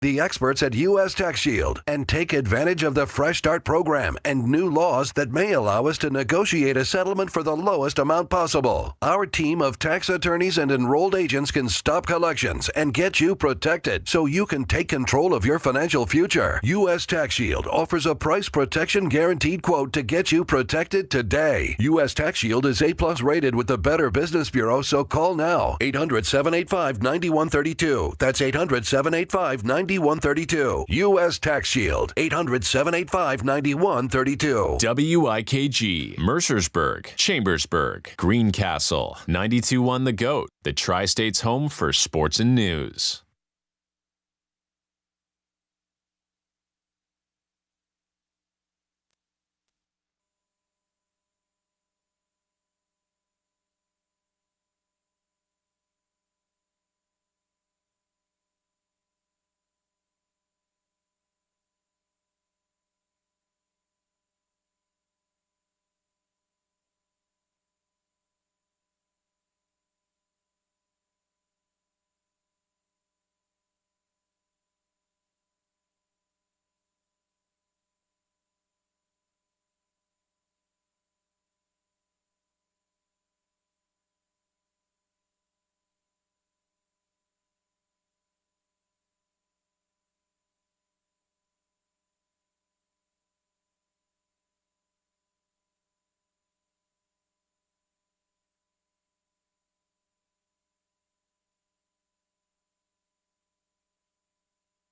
the experts at U.S. Tax Shield, and take advantage of the Fresh Start program and new laws that may allow us to negotiate a settlement for the lowest amount possible. Our team of tax attorneys and enrolled agents can stop collections and get you protected so you can take control of your financial future. U.S. Tax Shield offers a price protection guaranteed quote to get you protected today. U.S. Tax Shield is A+ rated with the Better Business Bureau, so call now. 800-785-9132. That's 800-785-9132. U.S. Tax Shield. 800-785-9132. WIKG, Mercersburg, Chambersburg, Greencastle, 92.1 The Goat, the Tri-State's home for sports and news.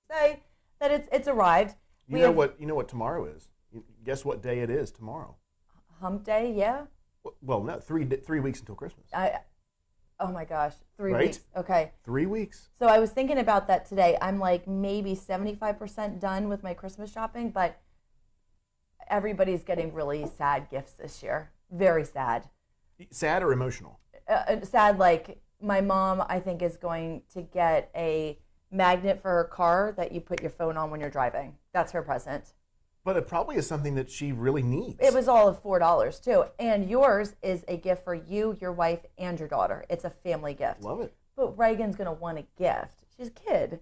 Say that it's arrived. You know what tomorrow is? Guess what day it is tomorrow? Hump day, yeah. Well, no, 3 weeks until Christmas. Oh my gosh, 3 Right? weeks. Okay. 3 weeks. So I was thinking about that today. I'm like maybe 75% done with my Christmas shopping, but everybody's getting really sad gifts this year. Very sad. Sad or emotional? Sad, like my mom, I think, is going to get a magnet for her car that you put your phone on when you're driving. That's her present. But it probably is something that she really needs. It was all of $4 too. And yours is a gift for you, your wife, and your daughter. It's a family gift. Love it. But Reagan's going to want a gift. She's a kid.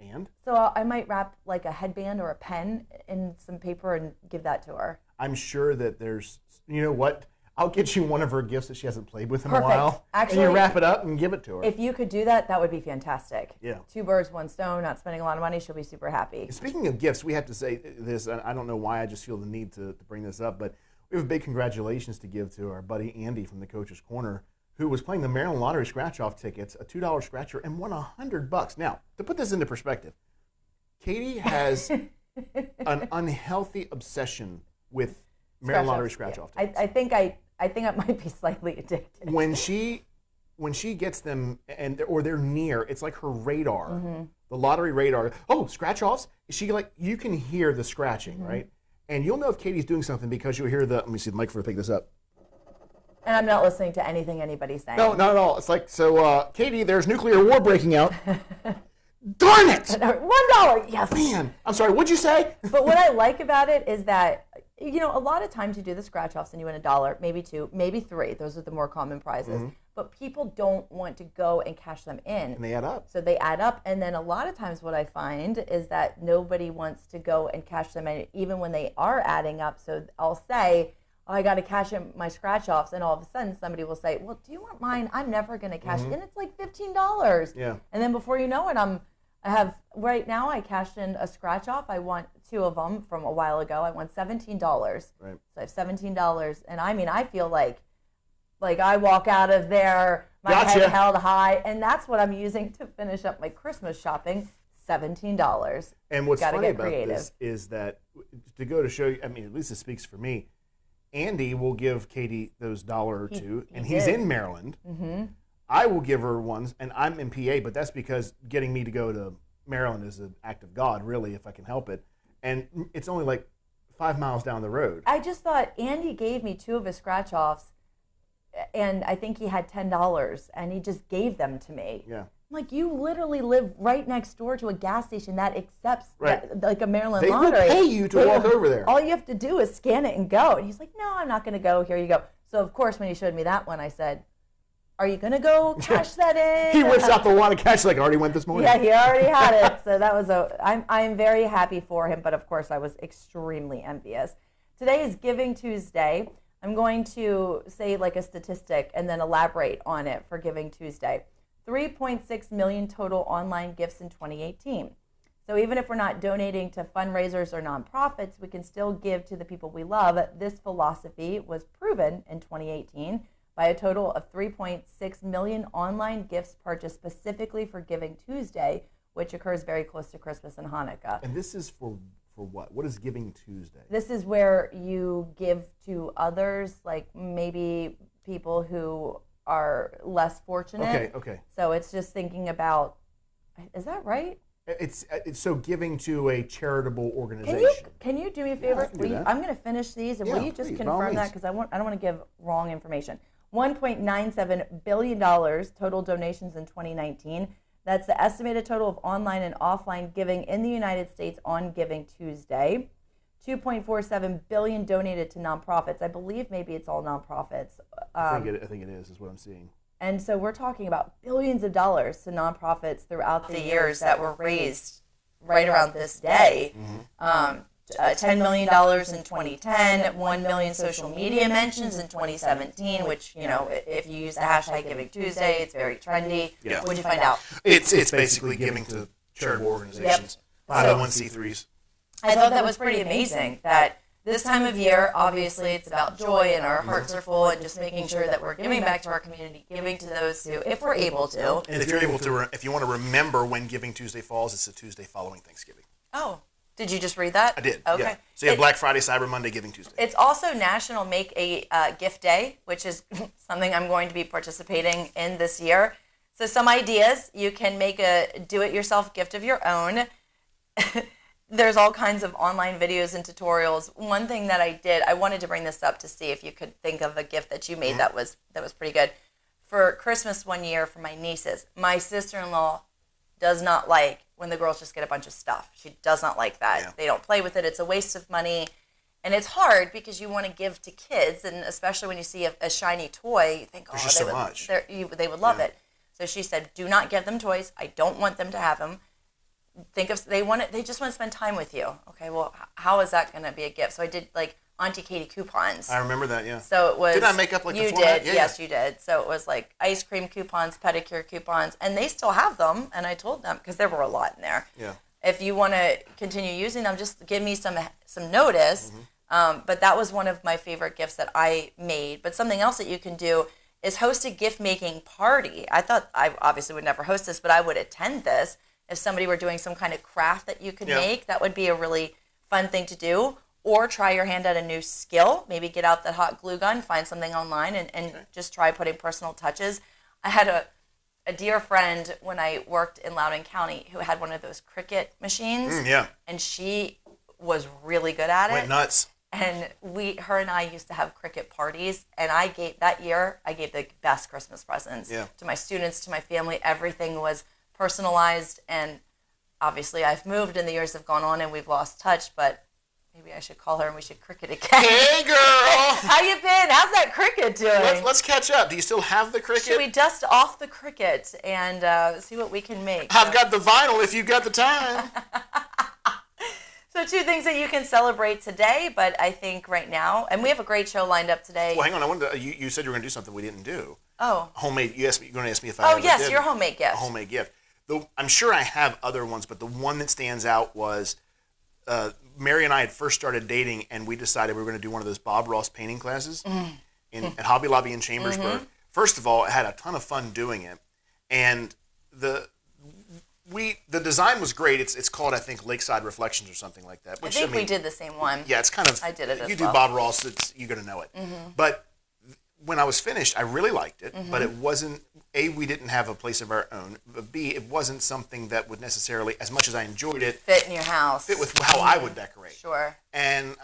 And? So I might wrap like a headband or a pen in some paper and give that to her. I'm sure that there's, you know what? I'll get you one of her gifts that she hasn't played with in Perfect. a while. Actually, and you wrap it up and give it to her. If you could do that, that would be fantastic. Yeah. 2 birds, 1 stone, not spending a lot of money. She'll be super happy. Speaking of gifts, we have to say this, and I don't know why I just feel the need to bring this up, but we have a big congratulations to give to our buddy Andy from the Coach's Corner, who was playing the Maryland Lottery scratch-off tickets, a $2 scratcher, and won $100. Now, to put this into perspective, Katie has an unhealthy obsession with Maryland Lottery scratch-off tickets. I think I might be slightly addicted. When she gets them or they're near, it's like her radar, the lottery radar. Oh, scratch-offs! You can hear the scratching, right? And you'll know if Katie's doing something because you'll hear let me see the microphone, pick this up. And I'm not listening to anything anybody's saying. No, not at all. It's like, so, Katie, there's nuclear war breaking out. Darn it! $1, yes. Man, I'm sorry, what'd you say? But what I like about it is that, you know, a lot of times you do the scratch-offs and you win $1, maybe 2, maybe 3. Those are the more common prizes. But people don't want to go and cash them in. And they add up. So they add up. And then a lot of times what I find is that nobody wants to go and cash them in, even when they are adding up. So I'll say, oh, I got to cash in my scratch-offs. And all of a sudden somebody will say, well, do you want mine? I'm never going to cash it in. It's like $15. Yeah. And then before you know it, right now I cashed in a scratch off. I want 2 of them from a while ago. I won $17. Right. So I have $17. And I mean, I feel like I walk out of there, my head held high. And that's what I'm using to finish up my Christmas shopping, $17. And what's funny about this is that, to go to show you, I mean, at least it speaks for me, Andy will give Katie those $1 or $2, and he's in Maryland. I will give her ones, and I'm in PA, but that's because getting me to go to Maryland is an act of God, really, if I can help it. And it's only like 5 miles down the road. I just thought Andy gave me 2 of his scratch-offs, and I think he had $10, and he just gave them to me. Yeah. I'm like, you literally live right next door to a gas station that accepts like a Maryland Lottery. They will pay you to walk over there. All you have to do is scan it and go. And he's like, no, I'm not going to go. Here you go. So, of course, when he showed me that one, I said, are you going to go cash that in? He whips out the wad of cash like I already went this morning. Yeah, he already had it. So that was I'm very happy for him, but of course I was extremely envious. Today is Giving Tuesday. I'm going to say like a statistic and then elaborate on it for Giving Tuesday. 3.6 million total online gifts in 2018. So even if we're not donating to fundraisers or nonprofits, we can still give to the people we love. This philosophy was proven in 2018 by a total of 3.6 million online gifts purchased specifically for Giving Tuesday, which occurs very close to Christmas and Hanukkah. And this is for what? What is Giving Tuesday? This is where you give to others, like maybe people who are less fortunate. Okay. So it's just thinking about, is that right? It's so giving to a charitable organization. Can you do me a favor? I'm going to finish these, and will you just confirm that, because I don't want to give wrong information. $1.97 billion total donations in 2019. That's the estimated total of online and offline giving in the United States on Giving Tuesday. $2.47 billion donated to nonprofits. I believe maybe it's all nonprofits. I think it is what I'm seeing. And so we're talking about billions of dollars to nonprofits throughout the years that were raised right around this day. $10 million in 2010, 1 million social media mentions in 2017, which, if you use the hashtag Giving Tuesday, it's very trendy. Yeah. What did you find out? It's basically giving to charitable organizations, 501c3s. I thought that was pretty amazing that this time of year, obviously, it's about joy and our hearts are full and just making sure that we're giving back to our community, giving to those who, if we're able to. And if you're able to, if you want to remember when Giving Tuesday falls, it's the Tuesday following Thanksgiving. Oh, did you just read that? I did. Okay. Yeah. So you have Black Friday, Cyber Monday, Giving Tuesday. It's also National Make a Gift Day, which is something I'm going to be participating in this year. So some ideas: you can make a do-it-yourself gift of your own. There's all kinds of online videos and tutorials. One thing that I did, I wanted to bring this up to see if you could think of a gift that you made that was pretty good. For Christmas one year for my nieces, my sister-in-law does not like when the girls just get a bunch of stuff. She does not like that. Yeah. They don't play with it. It's a waste of money. And it's hard because you want to give to kids, and especially when you see a shiny toy, you think, they would love it. So she said, do not give them toys. I don't want them to have them. They just want to spend time with you. Okay, well, how is that going to be a gift? So I did like Auntie Katie coupons. I remember that, yeah. So it was. Did I make up like you the format? did? Yes, you did. So it was like ice cream coupons, pedicure coupons, and they still have them. And I told them, because there were a lot in there. Yeah. If you want to continue using them, just give me some notice. But that was one of my favorite gifts that I made. But something else that you can do is host a gift making party. I thought I obviously would never host this, but I would attend this. If somebody were doing some kind of craft that you could make, that would be a really fun thing to do. Or try your hand at a new skill. Maybe get out that hot glue gun, find something online, and just try putting personal touches. I had a dear friend when I worked in Loudoun County who had one of those Cricut machines. And she was really good at it. Went nuts. And her and I used to have Cricut parties. And I gave the best Christmas presents to my students, to my family. Everything was personalized, and obviously I've moved and the years have gone on and we've lost touch, but maybe I should call her and we should Cricut again. Hey girl! How you been? How's that Cricut doing? Let's catch up. Do you still have the Cricut? Should we dust off the Cricut and see what we can make? I've got the vinyl if you've got the time. So 2 things that you can celebrate today, but I think right now, and we have a great show lined up today. Well, hang on. You said you were going to do something we didn't do. Oh. Homemade. You're going to ask me if I ever yes, did your homemade gift. A homemade gift. Though I'm sure I have other ones, but the one that stands out was Mary and I had first started dating, and we decided we were going to do one of those Bob Ross painting classes at Hobby Lobby in Chambersburg. First of all, I had a ton of fun doing it, and the design was great. It's called, I think, Lakeside Reflections or something like that. Which, I think we did the same one. Yeah, it's kind of. I did it as you well. do Bob Ross, you're going to know it. But when I was finished, I really liked it, but it wasn't, A, we didn't have a place of our own, but B, it wasn't something that would necessarily, as much as I enjoyed it, fit in your house. Fit with how I would decorate. Sure. And,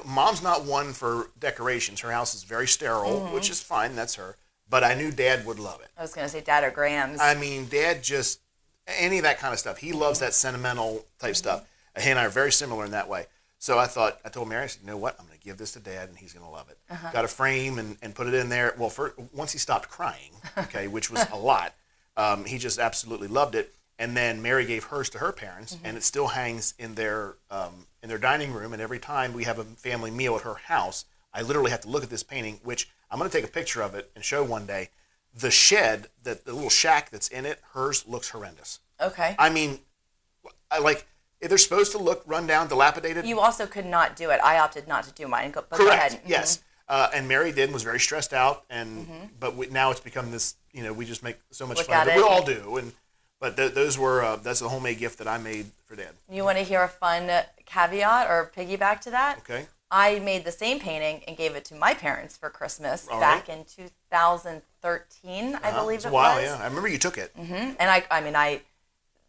Mom's not one for decorations. Her house is very sterile, which is fine, that's her, but I knew Dad would love it. I was going to say Dad or Grams. I mean, Dad just, any of that kind of stuff, he loves that sentimental type stuff. He and I are very similar in that way. So I told Mary, I said, you know what, I'm going to to give this to Dad, and he's going to love it. Got a frame and put it in there. Well, once he stopped crying, okay, which was a lot, he just absolutely loved it. And then Mary gave hers to her parents, and it still hangs in their dining room. And every time we have a family meal at her house, I literally have to look at this painting, which I'm going to take a picture of it and show one day. The shed, the little shack that's in it, hers looks horrendous. Okay. I mean, if they're supposed to look run down, dilapidated. You also could not do it. I opted not to do mine. But Correct. Go ahead. Yes. And Mary did and was very stressed out. But now it's become this. We just make so much fun of it. We all do. But that's a homemade gift that I made for Dad. You want to hear a fun caveat or piggyback to that? Okay. I made the same painting and gave it to my parents for Christmas back in 2013, I believe it was. A while, yeah. I remember you took it. And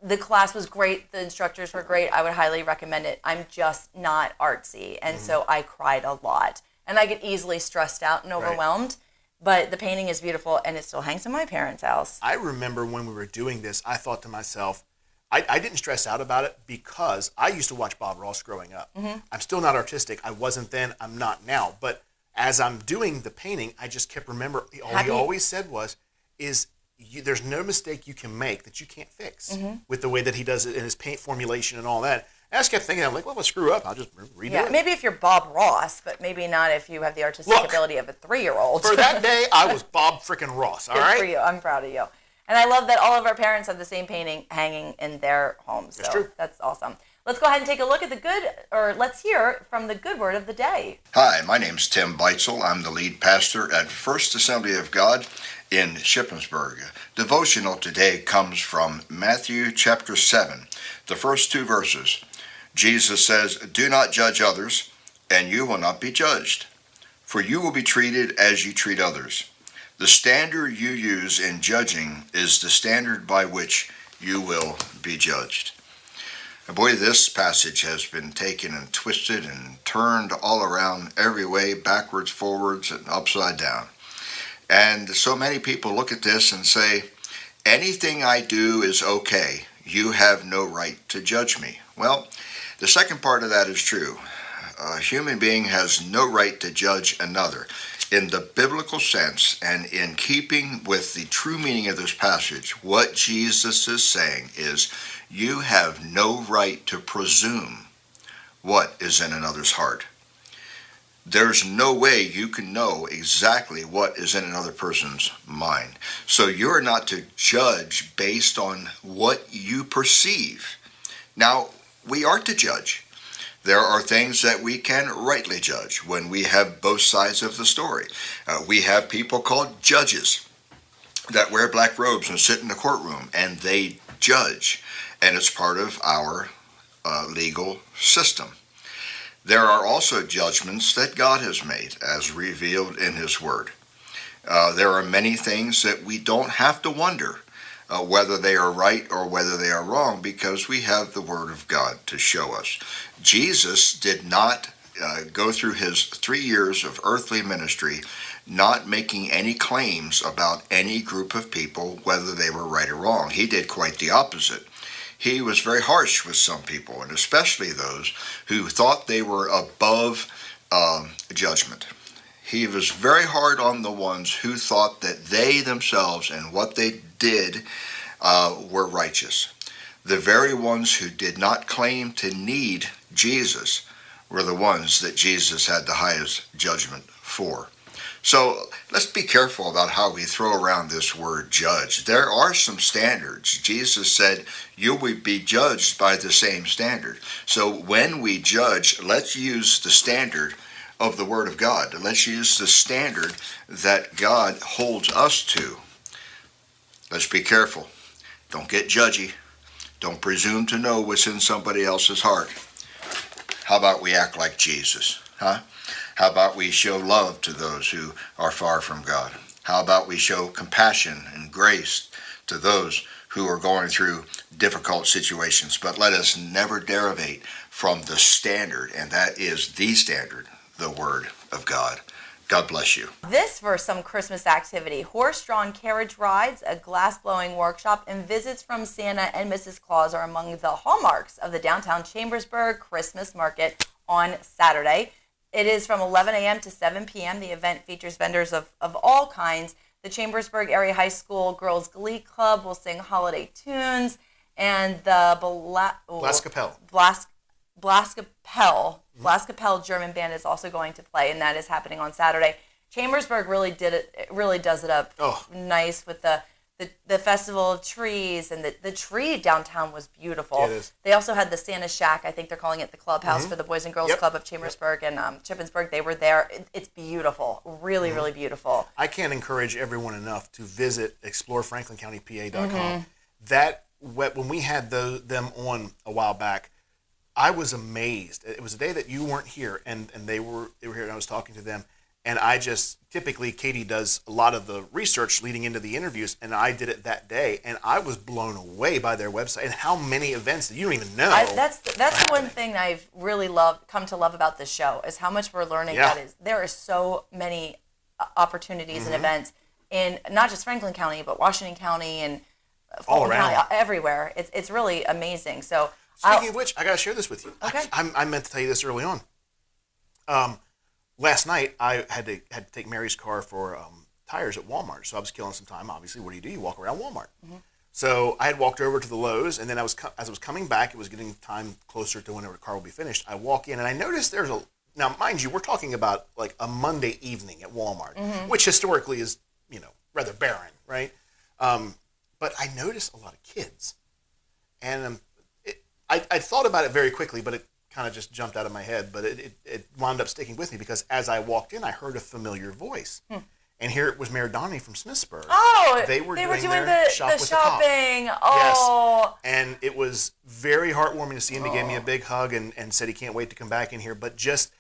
the class was great. The instructors were great. I would highly recommend it. I'm just not artsy. And so I cried a lot. And I get easily stressed out and overwhelmed. But the painting is beautiful, and it still hangs in my parents' house. I remember when we were doing this, I thought to myself, I didn't stress out about it because I used to watch Bob Ross growing up. I'm still not artistic. I wasn't then. I'm not now. But as I'm doing the painting, I just kept remembering, all he always said was, there's no mistake you can make that you can't fix with the way that he does it in his paint formulation and all that. And I just kept thinking, I'm like, well, if I screw up, I'll just redo it. Maybe if you're Bob Ross, but maybe not if you have the artistic ability of a 3-year-old. For that day, I was Bob frickin' Ross, all right? Good for you. I'm proud of you. And I love that all of our parents have the same painting hanging in their homes. That's true. That's awesome. Let's go ahead and take a look at let's hear from the good word of the day. Hi, my name's Tim Beitzel. I'm the lead pastor at First Assembly of God in Shippensburg. Devotional today comes from Matthew chapter 7, the first 2 verses. Jesus says, "Do not judge others, and you will not be judged, for you will be treated as you treat others. The standard you use in judging is the standard by which you will be judged." And boy, this passage has been taken and twisted and turned all around every way, backwards, forwards, and upside down. And so many people look at this and say, anything I do is okay. You have no right to judge me. Well, the second part of that is true. A human being has no right to judge another. In the biblical sense and in keeping with the true meaning of this passage, what Jesus is saying is you have no right to presume what is in another's heart. There's no way you can know exactly what is in another person's mind. So you're not to judge based on what you perceive. Now, we are to judge. There are things that we can rightly judge when we have both sides of the story. We have people called judges that wear black robes and sit in the courtroom, and they judge, and it's part of our legal system. There are also judgments that God has made as revealed in His Word. There are many things that we don't have to wonder whether they are right or whether they are wrong, because we have the Word of God to show us. Jesus did not go through his 3 years of earthly ministry not making any claims about any group of people, whether they were right or wrong. He did quite the opposite. He was very harsh with some people, and especially those who thought they were above judgment. He was very hard on the ones who thought that they themselves and what they did were righteous. The very ones who did not claim to need Jesus were the ones that Jesus had the highest judgment for. So let's be careful about how we throw around this word judge. There are some standards. Jesus said, you will be judged by the same standard. So when we judge, let's use the standard of the Word of God. Let's use the standard that God holds us to. Let's be careful. Don't get judgy. Don't presume to know what's in somebody else's heart. How about we act like Jesus? Huh? How about we show love to those who are far from God? How about we show compassion and grace to those who are going through difficult situations? But let us never derivate from the standard, and that is the standard, the Word of God. God bless you. This for some Christmas activity: horse-drawn carriage rides, a glass-blowing workshop, and visits from Santa and Mrs. Claus are among the hallmarks of the downtown Chambersburg Christmas market on Saturday. It is from 11 a.m. to 7 p.m. The event features vendors of all kinds. The Chambersburg Area High School Girls Glee Club will sing holiday tunes, and the Blaskapelle German band is also going to play, and that is happening on Saturday. Chambersburg really does it up nice with the Festival of Trees, and the tree downtown was beautiful. It is. They also had the Santa Shack. I think they're calling it the clubhouse for the Boys and Girls Club of Chambersburg and Shippensburg. They were there. It's beautiful. Really, really beautiful. I can't encourage everyone enough to visit explorefranklincountypa.com. That when we had them on a while back, I was amazed. It was a day that you weren't here, and they were here, and I was talking to them. And typically Katie does a lot of the research leading into the interviews, and I did it that day, and I was blown away by their website and how many events that you don't even know. That's the one thing I've really come to love about this show is how much we're learning. There are so many opportunities and events in not just Franklin County, but Washington County and Fulton County, everywhere. It's really amazing. So speaking of which, I got to share this with you. Okay. I meant to tell you this early on. Last night, I had to take Mary's car for tires at Walmart, so I was killing some time. Obviously, what do? You walk around Walmart. So I had walked over to the Lowe's, and then as I was coming back, it was getting time closer to whenever the car will be finished. I walk in, and I noticed now, mind you, we're talking about like a Monday evening at Walmart, which historically is, rather barren, right? But I noticed a lot of kids, and I thought about it very quickly, but it kind of just jumped out of my head, but it wound up sticking with me because as I walked in, I heard a familiar voice. And here it was Mayor Donnie from Smithsburg. Oh, they were doing the shopping. Oh. Yes. And it was very heartwarming to see him. He gave me a big hug and said he can't wait to come back in here. But just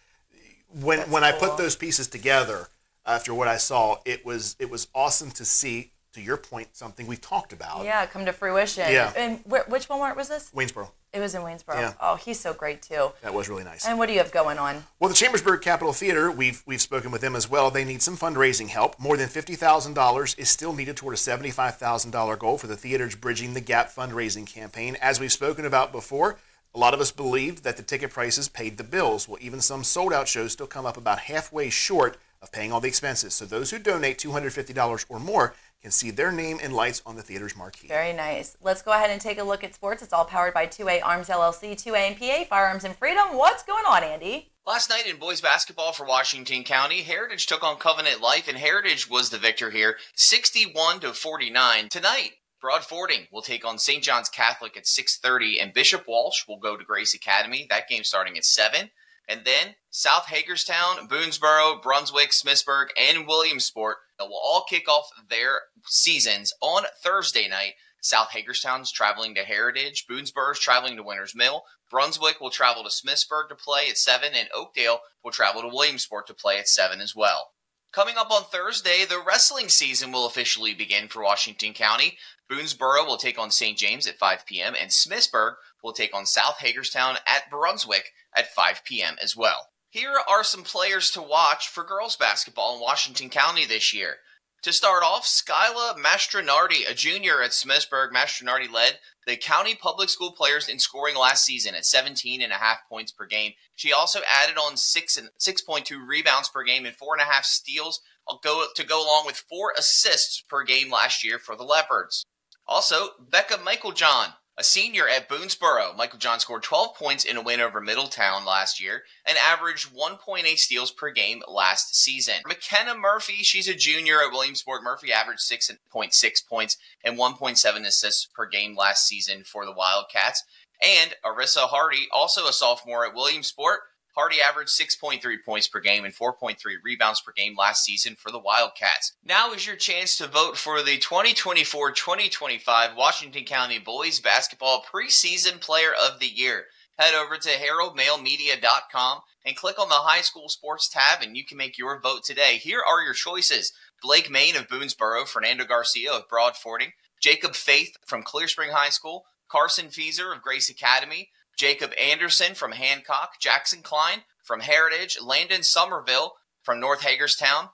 when I put those pieces together after what I saw, it was awesome to see, to your point, something we talked about. Yeah, come to fruition. Yeah. And which Walmart was this? Waynesboro. It was in Waynesboro. Yeah. Oh, he's so great too. That was really nice. And what do you have going on? Well, the Chambersburg Capitol Theater, we've spoken with them as well. They need some fundraising help. More than $50,000 is still needed toward a $75,000 goal for the theater's Bridging the Gap fundraising campaign. As we've spoken about before, a lot of us believed that the ticket prices paid the bills. Well, even some sold-out shows still come up about halfway short of paying all the expenses. So those who donate $250 or more can see their name and lights on the theater's marquee. Very nice. Let's go ahead and take a look at sports. It's all powered by 2A Arms LLC, 2A and PA, Firearms and Freedom. What's going on, Andy? Last night in boys basketball for Washington County, Heritage took on Covenant Life, and Heritage was the victor here, 61-49. Tonight, Broad Fording will take on St. John's Catholic at 6:30, and Bishop Walsh will go to Grace Academy. That game starting at 7. And then South Hagerstown, Boonesboro, Brunswick, Smithsburg, and Williamsport will all kick off their seasons on Thursday night. South Hagerstown's traveling to Heritage, Boonesboro's traveling to Winters Mill, Brunswick will travel to Smithsburg to play at 7, and Oakdale will travel to Williamsport to play at 7 as well. Coming up on Thursday, the wrestling season will officially begin for Washington County. Boonesboro will take on St. James at 5 p.m., and Smithsburg will take on South Hagerstown at Brunswick at 5 p.m. as well. Here are some players to watch for girls basketball in Washington County this year. To start off, Skyla Mastronardi, a junior at Smithsburg. Mastronardi led the county public school players in scoring last season at 17.5 points per game. She also added on 6.2 rebounds per game and 4.5 steals to go along with 4 assists per game last year for the Leopards. Also, Becca Michaeljohn, a senior at Boonesboro. Michaeljohn scored 12 points in a win over Middletown last year and averaged 1.8 steals per game last season. McKenna Murphy, she's a junior at Williamsport. Murphy averaged 6.6 points and 1.7 assists per game last season for the Wildcats. And Arissa Hardy, also a sophomore at Williamsport. Hardy averaged 6.3 points per game and 4.3 rebounds per game last season for the Wildcats. Now is your chance to vote for the 2024-2025 Washington County Boys Basketball Preseason Player of the Year. Head over to heraldmailmedia.com and click on the High School Sports tab, and you can make your vote today. Here are your choices: Blake Main of Boonesboro, Fernando Garcia of Broad Fording, Jacob Faith from Clear Spring High School, Carson Feeser of Grace Academy, Jacob Anderson from Hancock, Jackson Klein from Heritage, Landon Somerville from North Hagerstown,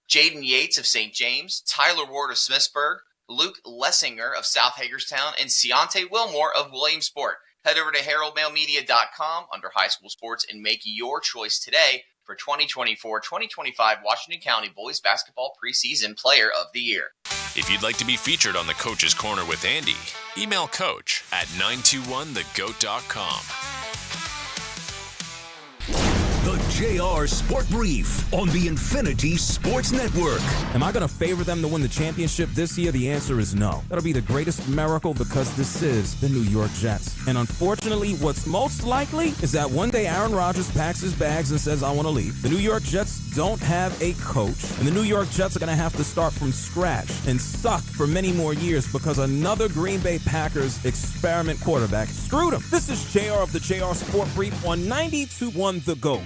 Jaden Yates of St. James, Tyler Ward of Smithsburg, Luke Lessinger of South Hagerstown, and Ciante Wilmore of Williamsport. Head over to heraldmailmedia.com under High School Sports and make your choice today for 2024-2025 Washington County Boys Basketball Preseason Player of the Year. If you'd like to be featured on the Coach's Corner with Andy, email coach at 921thegoat.com. The JR Sport Brief on the Infinity Sports Network. Am I going to favor them to win the championship this year? The answer is no. That'll be the greatest miracle because this is the New York Jets. And unfortunately, what's most likely is that one day Aaron Rodgers packs his bags and says, I want to leave. The New York Jets don't have a coach, and the New York Jets are going to have to start from scratch and suck for many more years because another Green Bay Packers experiment quarterback screwed them. This is JR of the JR Sport Brief on 92.1 The GOAT.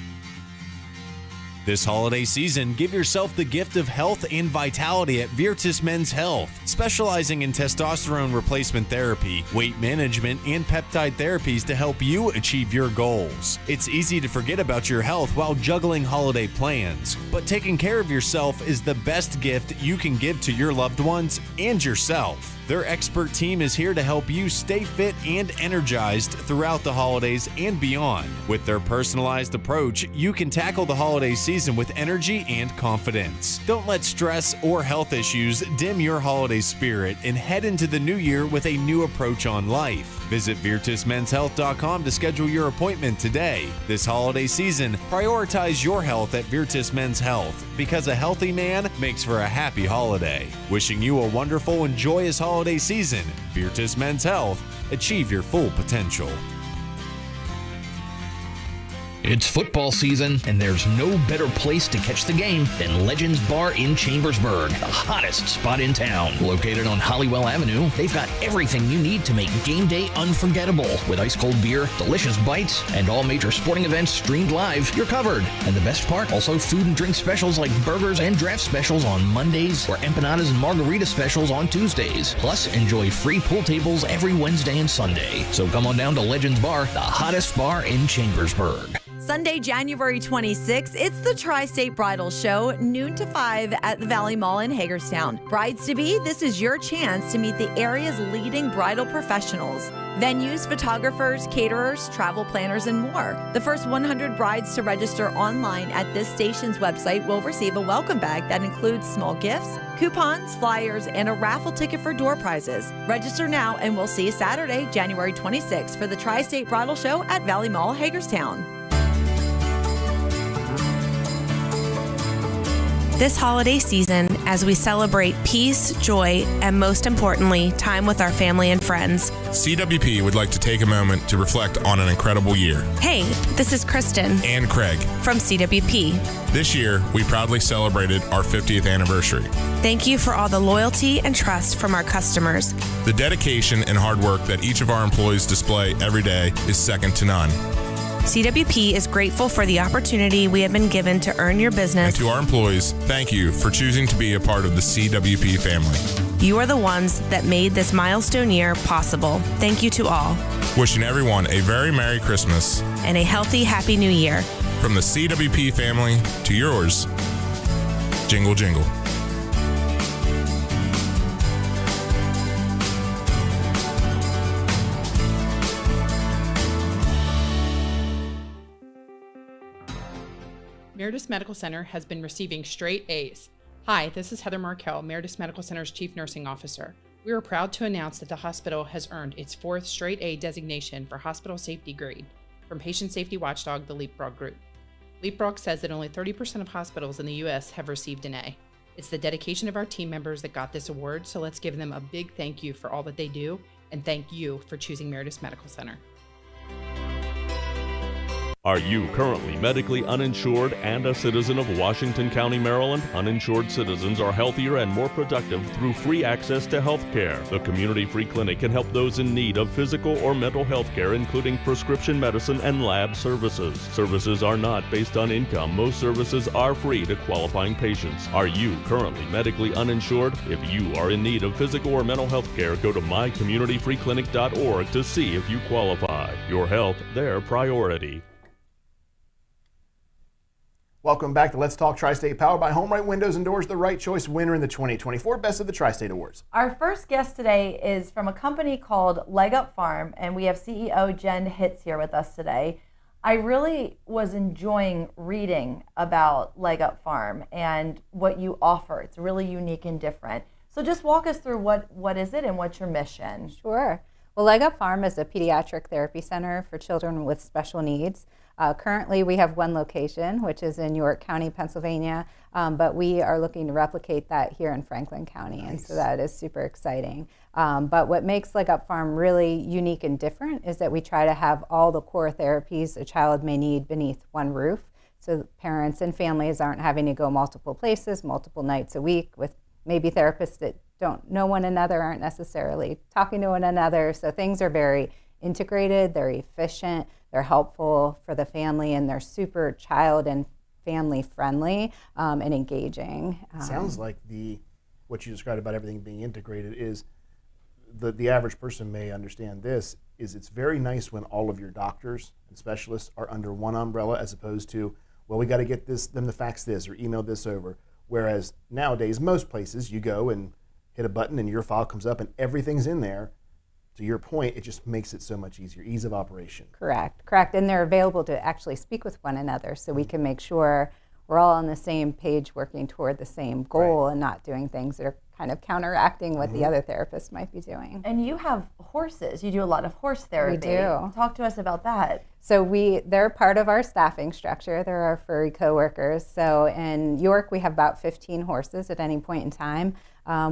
This holiday season, give yourself the gift of health and vitality at Virtus Men's Health. Specializing in testosterone replacement therapy, weight management, and peptide therapies to help you achieve your goals. It's easy to forget about your health while juggling holiday plans, but taking care of yourself is the best gift you can give to your loved ones and yourself. Their expert team is here to help you stay fit and energized throughout the holidays and beyond. With their personalized approach, you can tackle the holiday season with energy and confidence. Don't let stress or health issues dim your holiday spirit and head into the new year with a new approach on life. Visit VirtusMen'sHealth.com to schedule your appointment today. This holiday season, prioritize your health at Virtus Men's Health because a healthy man makes for a happy holiday. Wishing you a wonderful and joyous holiday season. Virtus Men's Health. Achieve your full potential. It's football season, and there's no better place to catch the game than Legends Bar in Chambersburg, the hottest spot in town. Located on Hollywell Avenue, they've got everything you need to make game day unforgettable. With ice-cold beer, delicious bites, and all major sporting events streamed live, you're covered. And the best part, also food and drink specials like burgers and draft specials on Mondays, or empanadas and margarita specials on Tuesdays. Plus, enjoy free pool tables every Wednesday and Sunday. So come on down to Legends Bar, the hottest bar in Chambersburg. Sunday, January 26th, it's the Tristate Bridal Show, noon to 5 at the Valley Mall in Hagerstown. Brides-to-be, this is your chance to meet the area's leading bridal professionals. Venues, photographers, caterers, travel planners, and more. The first 100 brides to register online at this station's website will receive a welcome bag that includes small gifts, coupons, flyers, and a raffle ticket for door prizes. Register now, and we'll see you Saturday, January 26th for the Tri-State Bridal Show at Valley Mall, Hagerstown. This holiday season, as we celebrate peace, joy, and most importantly, time with our family and friends, CWP would like to take a moment to reflect on an incredible year. Hey, this is Kristen and Craig from CWP. This year, we proudly celebrated our 50th anniversary. Thank you for all the loyalty and trust from our customers. The dedication and hard work that each of our employees display every day is second to none. CWP is grateful for the opportunity we have been given to earn your business. And to our employees, thank you for choosing to be a part of the CWP family. You are the ones that made this milestone year possible. Thank you to all. Wishing everyone a very Merry Christmas. And a healthy, Happy New Year. From the CWP family to yours, jingle, jingle. Meredith Medical Center has been receiving straight A's. Hi, this is Heather Markell, Meredith Medical Center's Chief Nursing Officer. We are proud to announce that the hospital has earned its 4th straight A designation for hospital safety grade from patient safety watchdog, the Leapfrog Group. Leapfrog says that only 30% of hospitals in the U.S. have received an A. It's the dedication of our team members that got this award, so let's give them a big thank you for all that they do, and thank you for choosing Meredith Medical Center. Are you currently medically uninsured and a citizen of Washington County, Maryland? Uninsured citizens are healthier and more productive through free access to health care. The Community Free Clinic can help those in need of physical or mental health care, including prescription medicine and lab services. Services are not based on income. Most services are free to qualifying patients. Are you currently medically uninsured? If you are in need of physical or mental health care, go to mycommunityfreeclinic.org to see if you qualify. Your health, their priority. Welcome back to Let's Talk Tri-State, powered by Home Right Windows and Doors, the right choice winner in the 2024 Best of the Tri-State Awards. Our first guest today is from a company called Leg Up Farm, and we have CEO Jen Hitz here with us today. I really was enjoying reading about Leg Up Farm and what you offer. It's really unique and different. So just walk us through what is it and what's your mission? Sure. Well, Leg Up Farm is a pediatric therapy center for children with special needs. Currently, we have one location, which is in York County, Pennsylvania, but we are looking to replicate that here in Franklin County, and so that is super exciting. But what makes Leg Up Farm really unique and different is that we try to have all the core therapies a child may need beneath one roof, so parents and families aren't having to go multiple places, multiple nights a week with maybe therapists that don't know one another, aren't necessarily talking to one another. So things are very integrated, they're efficient, they're helpful for the family, and they're super child and family friendly and engaging. Sounds like what you described about everything being integrated is the average person may understand this, is it's very nice when all of your doctors and specialists are under one umbrella as opposed to, well, we got to get them to fax this or email this over. Whereas nowadays, most places you go and hit a button and your file comes up and everything's in there. To your point, it just makes it so much easier, ease of operation. Correct. And they're available to actually speak with one another so we can make sure we're all on the same page working toward the same goal and not doing things that are kind of counteracting what the other therapist might be doing. And you have horses. You do a lot of horse therapy. We do. Talk to us about that. So they're part of our staffing structure. They're our furry coworkers. So in York, we have about 15 horses at any point in time.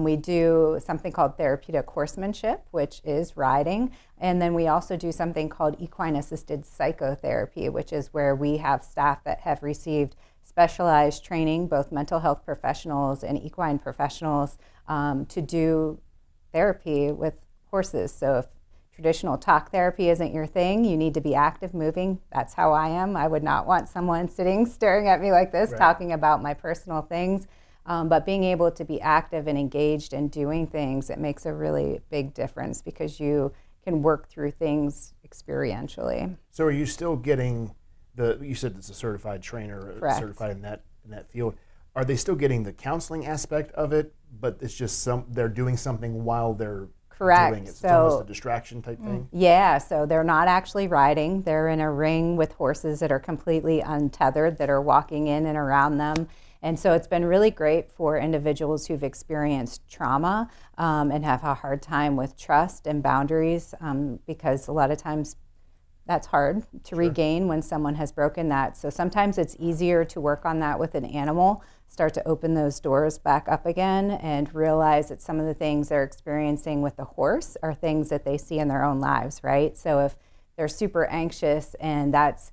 We do something called therapeutic horsemanship, which is riding. And then we also do something called equine-assisted psychotherapy, which is where we have staff that have received specialized training, both mental health professionals and equine professionals, to do therapy with horses. So if traditional talk therapy isn't your thing, you need to be active, moving. That's how I am. I would not want someone sitting, staring at me like this, talking about my personal things. But being able to be active and engaged and doing things, it makes a really big difference because you can work through things experientially. So are you still getting you said it's a certified trainer, certified in that field. Are they still getting the counseling aspect of it, but it's just they're doing something while they're doing it? So it's almost a distraction type thing? Yeah, so they're not actually riding. They're in a ring with horses that are completely untethered, that are walking in and around them. And so it's been really great for individuals who've experienced trauma and have a hard time with trust and boundaries because a lot of times that's hard to regain when someone has broken that. So sometimes it's easier to work on that with an animal, start to open those doors back up again and realize that some of the things they're experiencing with the horse are things that they see in their own lives, right? So if they're super anxious and that's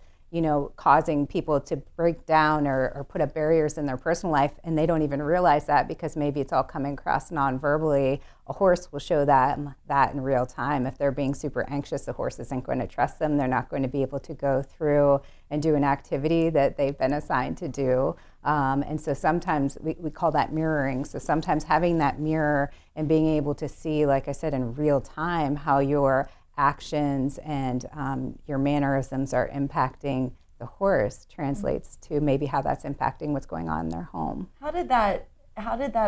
causing people to break down or put up barriers in their personal life, and they don't even realize that because maybe it's all coming across non-verbally. A horse will show that in real time. If they're being super anxious, the horse isn't going to trust them. They're not going to be able to go through and do an activity that they've been assigned to do. And so sometimes we call that mirroring. So sometimes having that mirror and being able to see, like I said, in real time how your actions and your mannerisms are impacting the horse translates to maybe how that's impacting what's going on in their home. How did that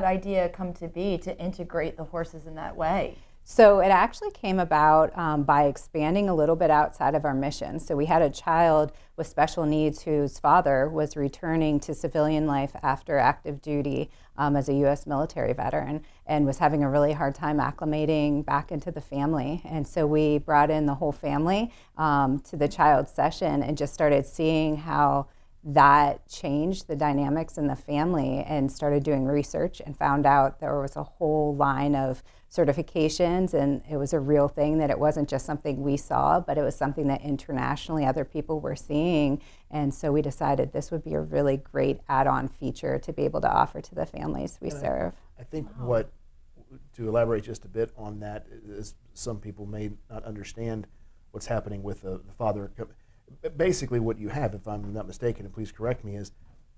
idea come to be, to integrate the horses in that way? So it actually came about by expanding a little bit outside of our mission. So we had a child with special needs whose father was returning to civilian life after active duty as a U.S. military veteran and was having a really hard time acclimating back into the family. And so we brought in the whole family to the child's session and just started seeing how that changed the dynamics in the family and started doing research and found out there was a whole line of certifications, and it was a real thing, that it wasn't just something we saw, but it was something that internationally other people were seeing. And so we decided this would be a really great add-on feature to be able to offer to the families we serve. I think to elaborate just a bit on that, is some people may not understand what's happening with the father. Basically what you have, if I'm not mistaken, and please correct me, is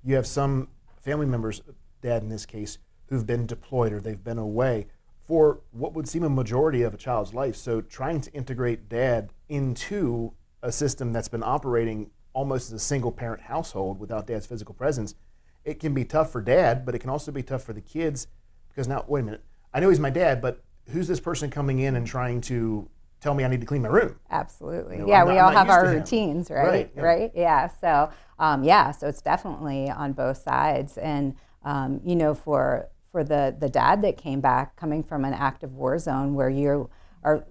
you have some family members, dad in this case, who've been deployed or they've been away for what would seem a majority of a child's life. So trying to integrate dad into a system that's been operating almost as a single parent household without dad's physical presence, it can be tough for dad, but it can also be tough for the kids because now, wait a minute, I know he's my dad, but who's this person coming in and trying to tell me I need to clean my room. Absolutely. You know, yeah, I'm we not- all I'm not have used our to him. routines, right? Right, yeah. Right. Yeah. So it's definitely on both sides. And for the dad that came back, coming from an active war zone where you are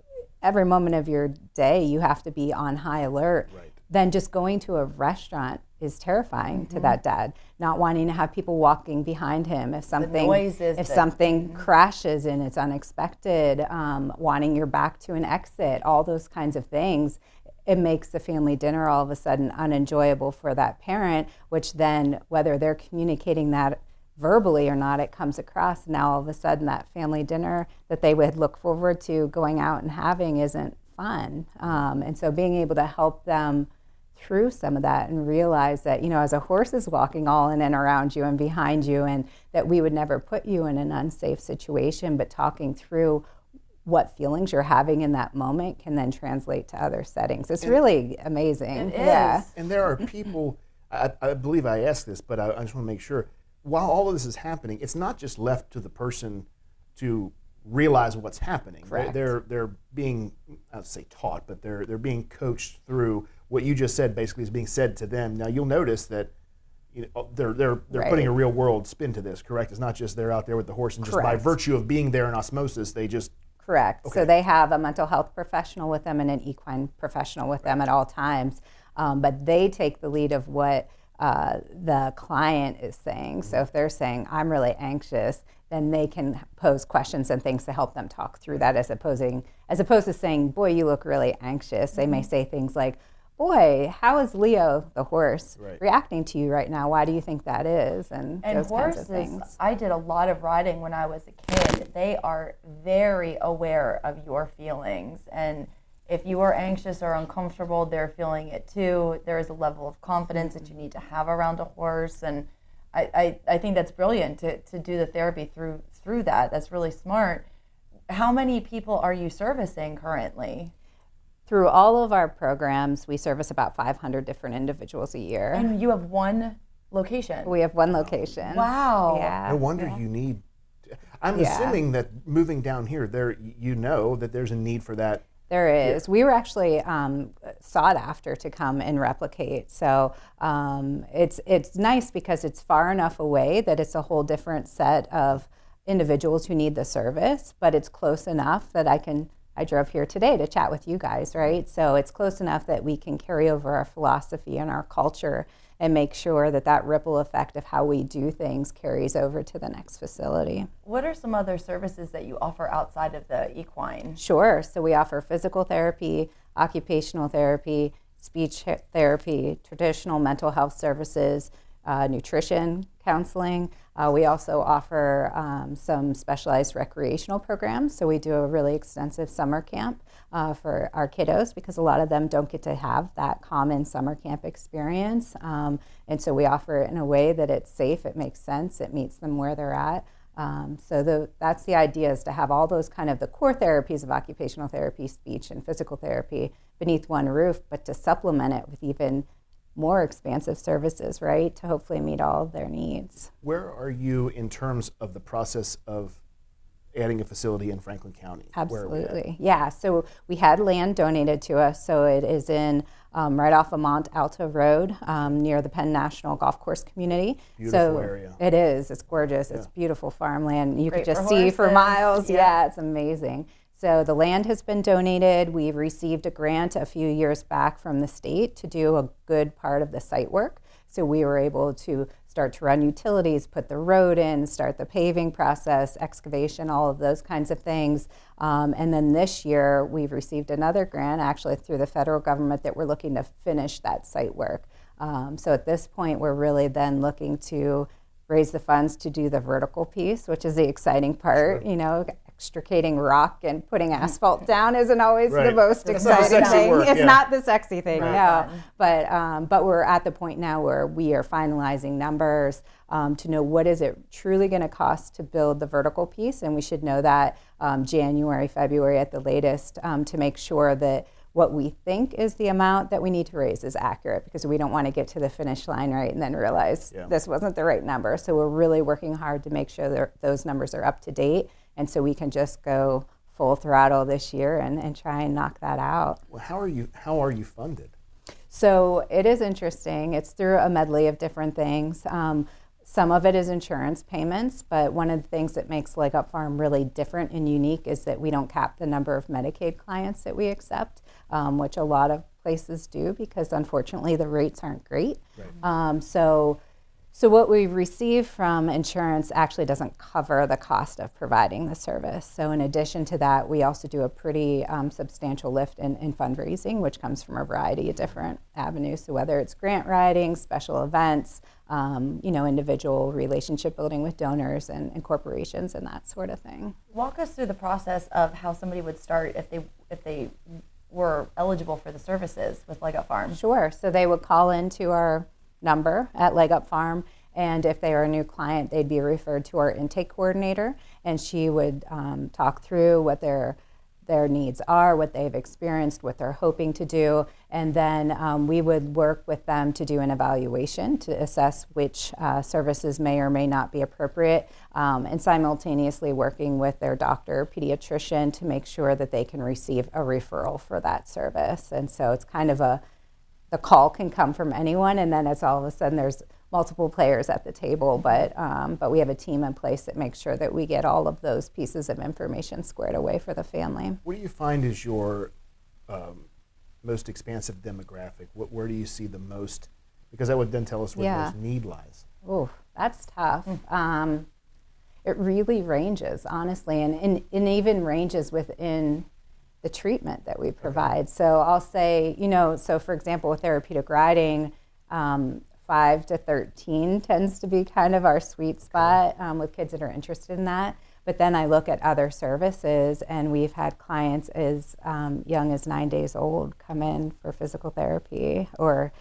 every moment of your day you have to be on high alert. Right. Then just going to a restaurant is terrifying to that dad. Not wanting to have people walking behind him if something crashes and it's unexpected, wanting your back to an exit, all those kinds of things. It makes the family dinner all of a sudden unenjoyable for that parent, which then, whether they're communicating that verbally or not, it comes across. Now all of a sudden that family dinner that they would look forward to going out and having isn't fun. And so being able to help them through some of that and realize that, as a horse is walking all in and around you and behind you, and that we would never put you in an unsafe situation, but talking through what feelings you're having in that moment can then translate to other settings. It's really amazing. It is. And there are people, I believe I asked this, but I just want to make sure, while all of this is happening, it's not just left to the person to realize what's happening. Correct. They're being, I would say taught, but they're being coached through what you just said. Basically, is being said to them. Now you'll notice that they're putting a real world spin to this. Correct? It's not just they're out there with the horse and just by virtue of being there in osmosis, they just. Correct. Okay. So they have a mental health professional with them and an equine professional with them at all times, but they take the lead of what the client is saying. So if they're saying, I'm really anxious, then they can pose questions and things to help them talk through that, as opposed to saying, boy, you look really anxious. They may say things like, boy, how is Leo, the horse, reacting to you right now? Why do you think that is? And those kinds of things. I did a lot of riding when I was a kid. They are very aware of your feelings. And if you are anxious or uncomfortable, they're feeling it too. There is a level of confidence that you need to have around a horse. And I think that's brilliant to do the therapy through that. That's really smart. How many people are you servicing currently? Through all of our programs, we service about 500 different individuals a year. And you have one location? We have one location. Wow. Yeah. No wonder you need. I'm assuming that moving down here, that there's a need for that. There is. We were actually sought after to come and replicate. So it's nice because it's far enough away that it's a whole different set of individuals who need the service, but it's close enough that I drove here today to chat with you guys, right? So it's close enough that we can carry over our philosophy and our culture and make sure that that ripple effect of how we do things carries over to the next facility. What are some other services that you offer outside of the equine? Sure. So we offer physical therapy, occupational therapy, speech therapy, traditional mental health services, nutrition counseling. We also offer some specialized recreational programs. So we do a really extensive summer camp for our kiddos because a lot of them don't get to have that common summer camp experience. And so we offer it in a way that it's safe, it makes sense, it meets them where they're at. That's the idea, is to have all those kind of the core therapies of occupational therapy, speech, and physical therapy beneath one roof, but to supplement it with even more expansive services, right, to hopefully meet all of their needs. Where are you in terms of the process of adding a facility in Franklin County? Absolutely, yeah. So we had land donated to us, so it is in right off of Mont Alto Road near the Penn National Golf Course community. Beautiful area. It is. It's gorgeous. Yeah. It's beautiful farmland. You Great could just for see for horses. miles. Yeah. Yeah, it's amazing. So the land has been donated. We received a grant a few years back from the state to do a good part of the site work. So we were able to start to run utilities, put the road in, start the paving process, excavation, all of those kinds of things. And then this year we've received another grant actually through the federal government that we're looking to finish that site work. So at this point we're really then looking to raise the funds to do the vertical piece, which is the exciting part. Sure. You know, extricating rock and putting asphalt down isn't always Right. the most It's not the exciting sexy thing. work, It's yeah. not the sexy thing, Right. no. But we're at the point now where we are finalizing numbers to know what is it truly going to cost to build the vertical piece, and we should know that January, February at the latest, to make sure that what we think is the amount that we need to raise is accurate, because we don't want to get to the finish line, right, and then realize this wasn't the right number. So we're really working hard to make sure that those numbers are up to date, and so we can just go full throttle this year and try and knock that out. Well, how are you funded? So it is interesting. It's through a medley of different things. Some of it is insurance payments, but one of the things that makes Leg Up Farm really different and unique is that we don't cap the number of Medicaid clients that we accept, which a lot of places do because unfortunately the rates aren't great. Right. So what we receive from insurance actually doesn't cover the cost of providing the service. So in addition to that, we also do a pretty substantial lift in fundraising, which comes from a variety of different avenues. So whether it's grant writing, special events, individual relationship building with donors and corporations and that sort of thing. Walk us through the process of how somebody would start if they were eligible for the services with Leg Up Farm. Sure. So they would call into our number at Leg Up Farm, and if they are a new client, they'd be referred to our intake coordinator, and she would talk through what their needs are, what they've experienced, what they're hoping to do, and then we would work with them to do an evaluation to assess which services may or may not be appropriate, and simultaneously working with their doctor, pediatrician, to make sure that they can receive a referral for that service. And so it's kind of the call can come from anyone, and then it's all of a sudden there's multiple players at the table, but we have a team in place that makes sure that we get all of those pieces of information squared away for the family. What do you find is your most expansive demographic? Where do you see the most? Because that would then tell us where the most need lies. Oh, that's tough. It really ranges, honestly, and even ranges within the treatment that we provide. So I'll say, so for example, with therapeutic riding, 5 to 13 tends to be kind of our sweet spot with kids that are interested in that. But then I look at other services, and we've had clients as young as 9 days old come in for physical therapy or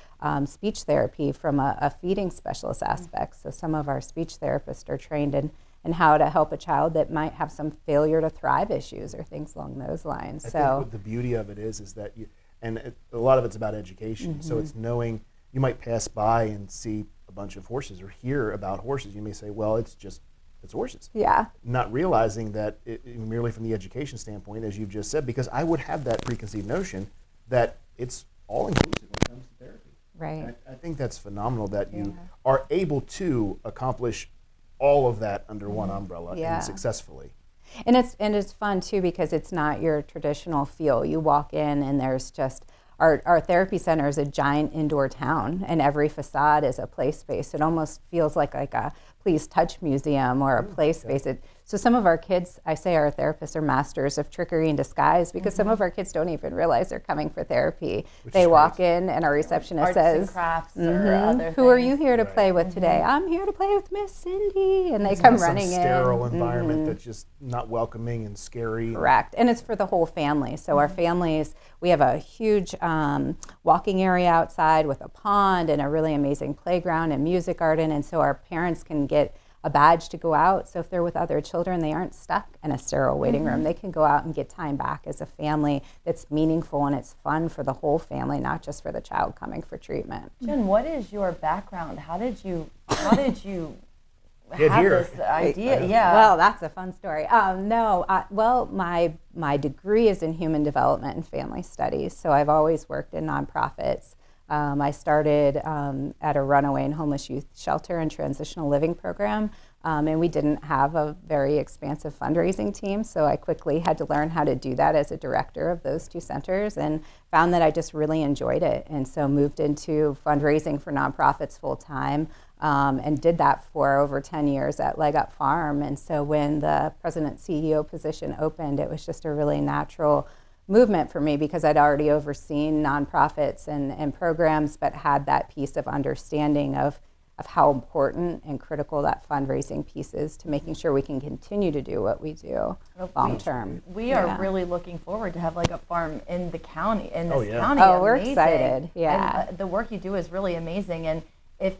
speech therapy from a feeding specialist aspect. So some of our speech therapists are trained in how to help a child that might have some failure to thrive issues or things along those lines. I think what the beauty of it is that a lot of it's about education. So it's knowing. You might pass by and see a bunch of horses or hear about horses. You may say, well, it's horses. Yeah. Not realizing that merely from the education standpoint, as you've just said, because I would have that preconceived notion that it's all inclusive when it comes to therapy. Right. I think that's phenomenal that you are able to accomplish all of that under one umbrella and successfully. And it's fun too because it's not your traditional feel. You walk in and there's just our therapy center is a giant indoor town, and every facade is a play space. It almost feels like a Please Touch museum or a play space. So some of our kids, I say our therapists are masters of trickery and disguise because some of our kids don't even realize they're coming for therapy. They walk in and our receptionist says, and crafts or other "Who are you here to play with today?" "I'm here to play with Miss Cindy," and they come running in. It's a sterile environment that's just not welcoming and scary. Correct, and it's for the whole family. So our families, we have a huge walking area outside with a pond and a really amazing playground and music garden, and so our parents can get a badge to go out. So if they're with other children, they aren't stuck in a sterile waiting room. They can go out and get time back as a family that's meaningful and it's fun for the whole family, not just for the child coming for treatment. Jen, what is your background? How did you have this idea? Yeah. Well, that's a fun story. My degree is in human development and family studies. So I've always worked in nonprofits. I started at a runaway and homeless youth shelter and transitional living program, and we didn't have a very expansive fundraising team, so I quickly had to learn how to do that as a director of those two centers and found that I just really enjoyed it, and so moved into fundraising for nonprofits full time and did that for over 10 years at Leg Up Farm. And so when the president CEO position opened, it was just a really natural movement for me because I'd already overseen nonprofits and programs, but had that piece of understanding of how important and critical that fundraising piece is to making sure we can continue to do what we do long term. We are really looking forward to have Leg Up Farm in the county. County, we're excited. Yeah, and, the work you do is really amazing. And if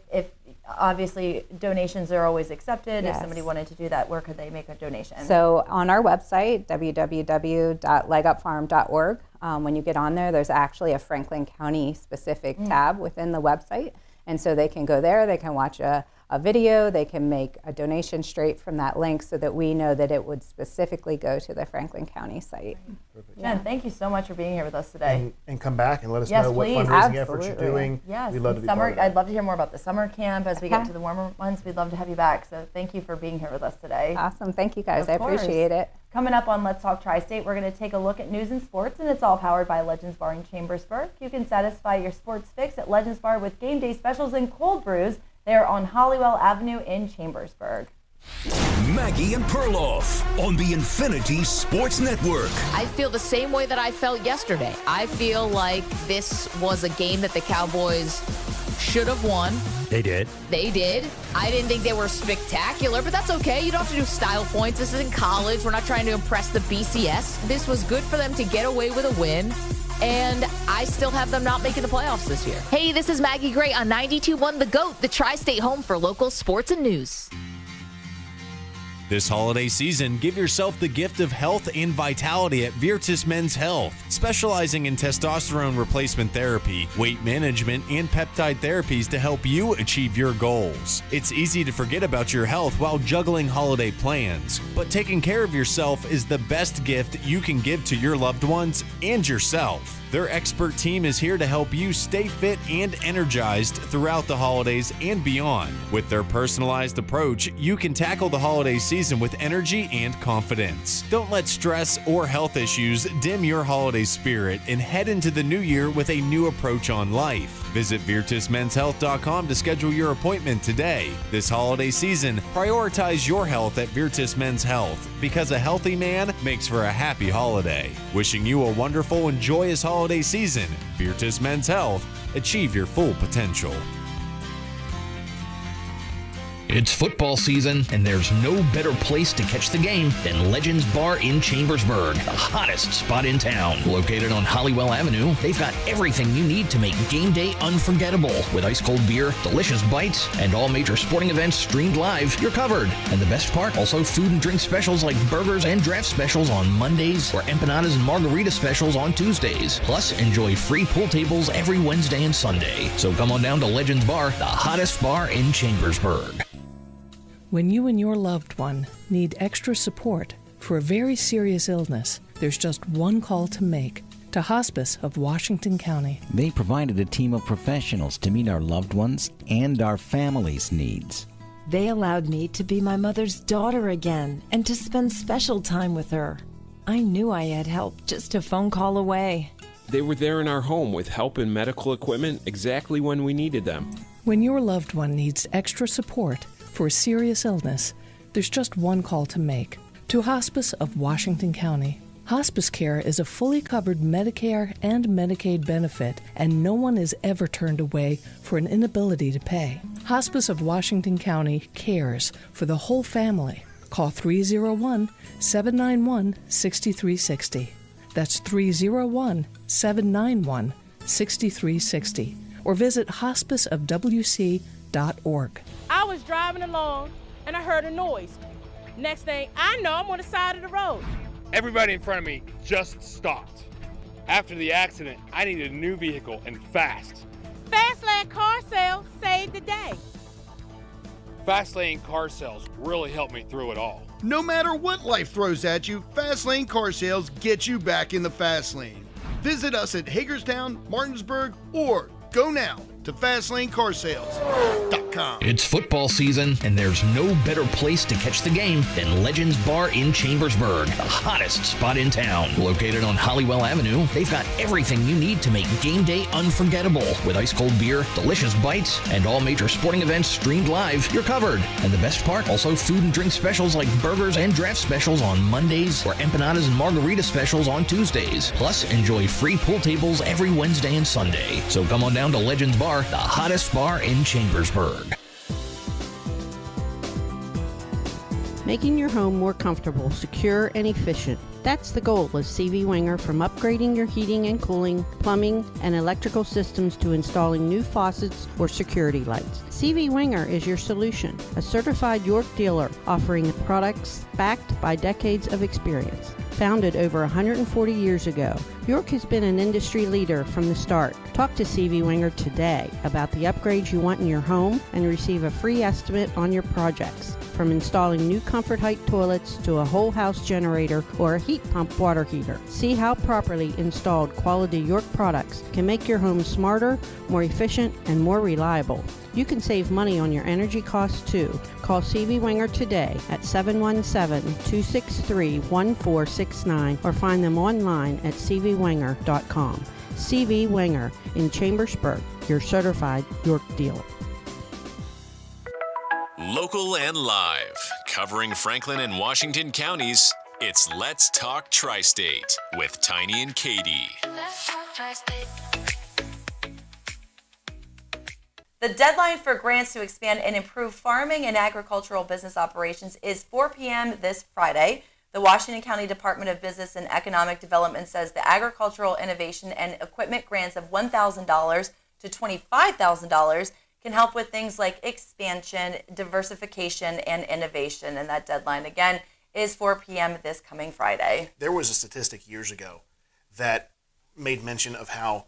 obviously donations are always accepted. Yes. If somebody wanted to do that, where could they make a donation? So on our website, www.legupfarm.org, when you get on there, there's actually a Franklin County specific tab within the website. And so they can go there, they can watch a a video, they can make a donation straight from that link so that we know that it would specifically go to the Franklin County site. Perfect. Jen, thank you so much for being here with us today. And come back and let us Yes, know what please. fundraising efforts you're doing. Yes, We'd love to be summer, part of that. I'd love to hear more about the summer camp as we get to the warmer months. We'd love to have you back. So thank you for being here with us today. Awesome. Thank you, guys. Of I course. appreciate it. Coming up on Let's Talk Tri-State, we're going to take a look at news and sports, and it's all powered by Legends Bar in Chambersburg. You can satisfy your sports fix at Legends Bar with game day specials and cold brews. They're on Hollywell Avenue in Chambersburg. Maggie and Perloff on the Infinity Sports Network. I feel the same way that I felt yesterday. I feel like this was a game that the Cowboys should have won. They did. They did. I didn't think they were spectacular, but that's okay. You don't have to do style points. This isn't college. We're not trying to impress the BCS. This was good for them to get away with a win. And I still have them not making the playoffs this year. Hey, this is Maggie Gray on 92.1 The GOAT, the Tri-State home for local sports and news. This holiday season, give yourself the gift of health and vitality at Virtus Men's Health, specializing in testosterone replacement therapy, weight management, and peptide therapies to help you achieve your goals. It's easy to forget about your health while juggling holiday plans, but taking care of yourself is the best gift you can give to your loved ones and yourself. Their expert team is here to help you stay fit and energized throughout the holidays and beyond. With their personalized approach, you can tackle the holiday season with energy and confidence. Don't let stress or health issues dim your holiday spirit and head into the new year with a new approach on life. Visit VirtusMen'sHealth.com to schedule your appointment today. This holiday season, prioritize your health at Virtus Men's Health, because a healthy man makes for a happy holiday. Wishing you a wonderful and joyous holiday season. Virtus Men's Health. Achieve your full potential. It's football season, and there's no better place to catch the game than Legends Bar in Chambersburg, the hottest spot in town. Located on Hollywell Avenue, they've got everything you need to make game day unforgettable. With ice-cold beer, delicious bites, and all major sporting events streamed live, you're covered. And the best part, also food and drink specials like burgers and draft specials on Mondays, or empanadas and margarita specials on Tuesdays. Plus, enjoy free pool tables every Wednesday and Sunday. So come on down to Legends Bar, the hottest bar in Chambersburg. When you and your loved one need extra support for a very serious illness, there's just one call to make: to Hospice of Washington County. They provided a team of professionals to meet our loved ones and our family's needs. They allowed me to be my mother's daughter again and to spend special time with her. I knew I had help just a phone call away. They were there in our home with help and medical equipment exactly when we needed them. When your loved one needs extra support for a serious illness, there's just one call to make: to Hospice of Washington County. Hospice care is a fully covered Medicare and Medicaid benefit, and no one is ever turned away for an inability to pay. Hospice of Washington County cares for the whole family. Call 301-791-6360. That's 301-791-6360. Or visit hospiceofwc.org. I was driving along and I heard a noise. Next thing I know, I'm on the side of the road. Everybody in front of me just stopped. After the accident, I needed a new vehicle and fast. Fastlane car sales saved the day. Fastlane car sales really helped me through it all. No matter what life throws at you, Fastlane car sales get you back in the fast lane. Visit us at Hagerstown, Martinsburg, or go now to FastlaneCarSales.com. It's football season, and there's no better place to catch the game than Legends Bar in Chambersburg, the hottest spot in town. Located on Hollywell Avenue, they've got everything you need to make game day unforgettable. With ice-cold beer, delicious bites, and all major sporting events streamed live, you're covered. And the best part, also food and drink specials like burgers and draft specials on Mondays, or empanadas and margarita specials on Tuesdays. Plus, enjoy free pool tables every Wednesday and Sunday. So come on down to Legends Bar, the hottest bar in Chambersburg. Making your home more comfortable, secure, and efficient. That's the goal of CV Winger, from upgrading your heating and cooling, plumbing, and electrical systems to installing new faucets or security lights. CV Winger is your solution, a certified York dealer offering products backed by decades of experience. Founded over 140 years ago, York has been an industry leader from the start. Talk to CV Winger today about the upgrades you want in your home and receive a free estimate on your projects. From installing new Comfort Height toilets to a whole house generator or a heat pump water heater. See how properly installed quality York products can make your home smarter, more efficient, and more reliable. You can save money on your energy costs too. Call CV Winger today at 717-263-1469 or find them online at cvwinger.com. CV Winger in Chambersburg, your certified York dealer. Local and live, covering Franklin and Washington counties, it's Let's Talk Tri-State with Tiny and Katie. Let's talk Tri-State. The deadline for grants to expand and improve farming and agricultural business operations is 4 p.m. this Friday. The Washington County Department of Business and Economic Development says the agricultural innovation and equipment grants of $1,000 to $25,000 can help with things like expansion, diversification, and innovation. And that deadline, again, is 4 p.m. this coming Friday. There was a statistic years ago that made mention of how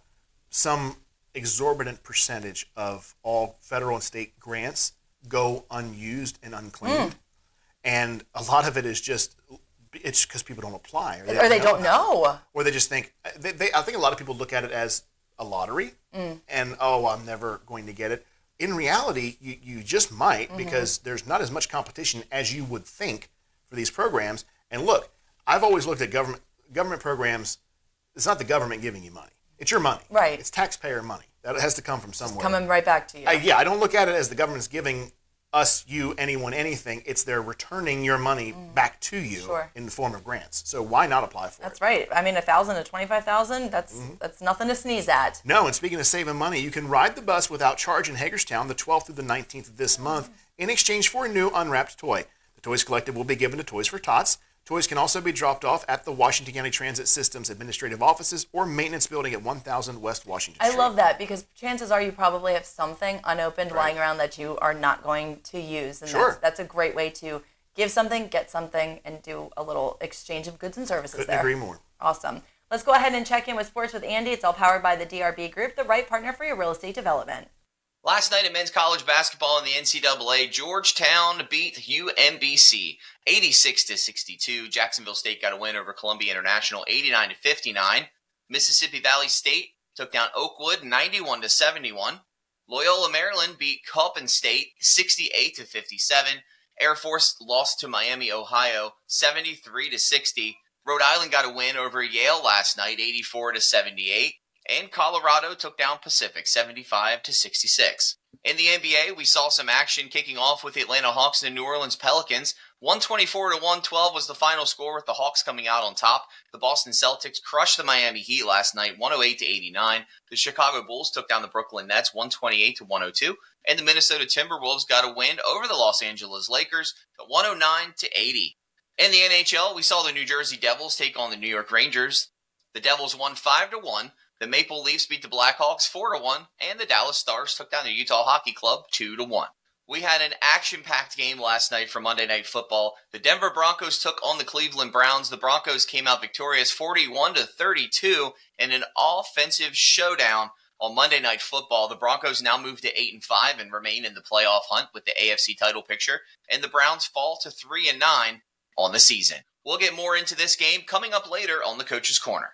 some exorbitant percentage of all federal and state grants go unused and unclaimed. And a lot of it is just, it's because people don't apply. Or they don't know. Or they just think, I think a lot of people look at it as a lottery and, I'm never going to get it. In reality, you just might because there's not as much competition as you would think for these programs. And look, I've always looked at government programs. It's not the government giving you money. It's your money. Right. It's taxpayer money. That has to come from somewhere. It's coming right back to you. I don't look at it as the government's giving us, you, anyone, anything. It's they're returning your money back to you in the form of grants. So why not apply for it? That's right. I mean, $1,000 to $25,000, that's nothing to sneeze at. No, and speaking of saving money, you can ride the bus without charge in Hagerstown the 12th through the 19th of this month in exchange for a new unwrapped toy. The toys collected will be given to Toys for Tots. Toys can also be dropped off at the Washington County Transit Systems Administrative Offices or Maintenance Building at 1000 West Washington Street. I love that because chances are you probably have something unopened lying around that you are not going to use. And that's a great way to give something, get something, and do a little exchange of goods and services there. Couldn't agree more. Awesome. Let's go ahead and check in with Sports with Andy. It's all powered by the DRB Group, the right partner for your real estate development. Last night in men's college basketball in the NCAA, Georgetown beat UMBC 86-62. Jacksonville State got a win over Columbia International 89-59. Mississippi Valley State took down Oakwood 91-71. Loyola Maryland beat Coppin State 68-57. Air Force lost to Miami, Ohio 73-60. Rhode Island got a win over Yale last night 84-78. And Colorado took down Pacific 75-66. In the NBA, we saw some action kicking off with the Atlanta Hawks and the New Orleans Pelicans. 124-112 was the final score with the Hawks coming out on top. The Boston Celtics crushed the Miami Heat last night 108-89. The Chicago Bulls took down the Brooklyn Nets 128-102. And the Minnesota Timberwolves got a win over the Los Angeles Lakers 109-80. In the NHL, we saw the New Jersey Devils take on the New York Rangers. The Devils won 5-1. The Maple Leafs beat the Blackhawks 4-1, and the Dallas Stars took down the Utah Hockey Club 2-1. We had an action-packed game last night for Monday Night Football. The Denver Broncos took on the Cleveland Browns. The Broncos came out victorious 41-32 in an offensive showdown on Monday Night Football. The Broncos now move to 8-5 and remain in the playoff hunt with the AFC title picture, and the Browns fall to 3-9 on the season. We'll get more into this game coming up later on the Coach's Corner.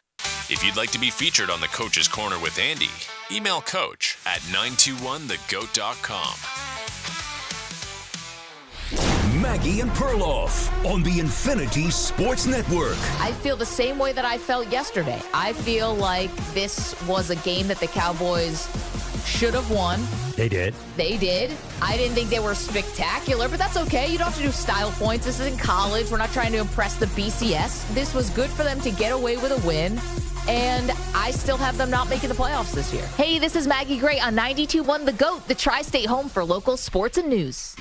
If you'd like to be featured on the Coach's Corner with Andy, email coach at 921thegoat.com. Maggie and Perloff on the Infinity Sports Network. I feel the same way that I felt yesterday. I feel like this was a game that the Cowboys should have won. They did. They did. I didn't think they were spectacular, but that's okay. You don't have to do style points. This isn't college. We're not trying to impress the BCS. This was good for them to get away with a win. And I still have them not making the playoffs this year. Hey, this is Maggie Gray on 92.1 The GOAT, the Tri-State home for local sports and news.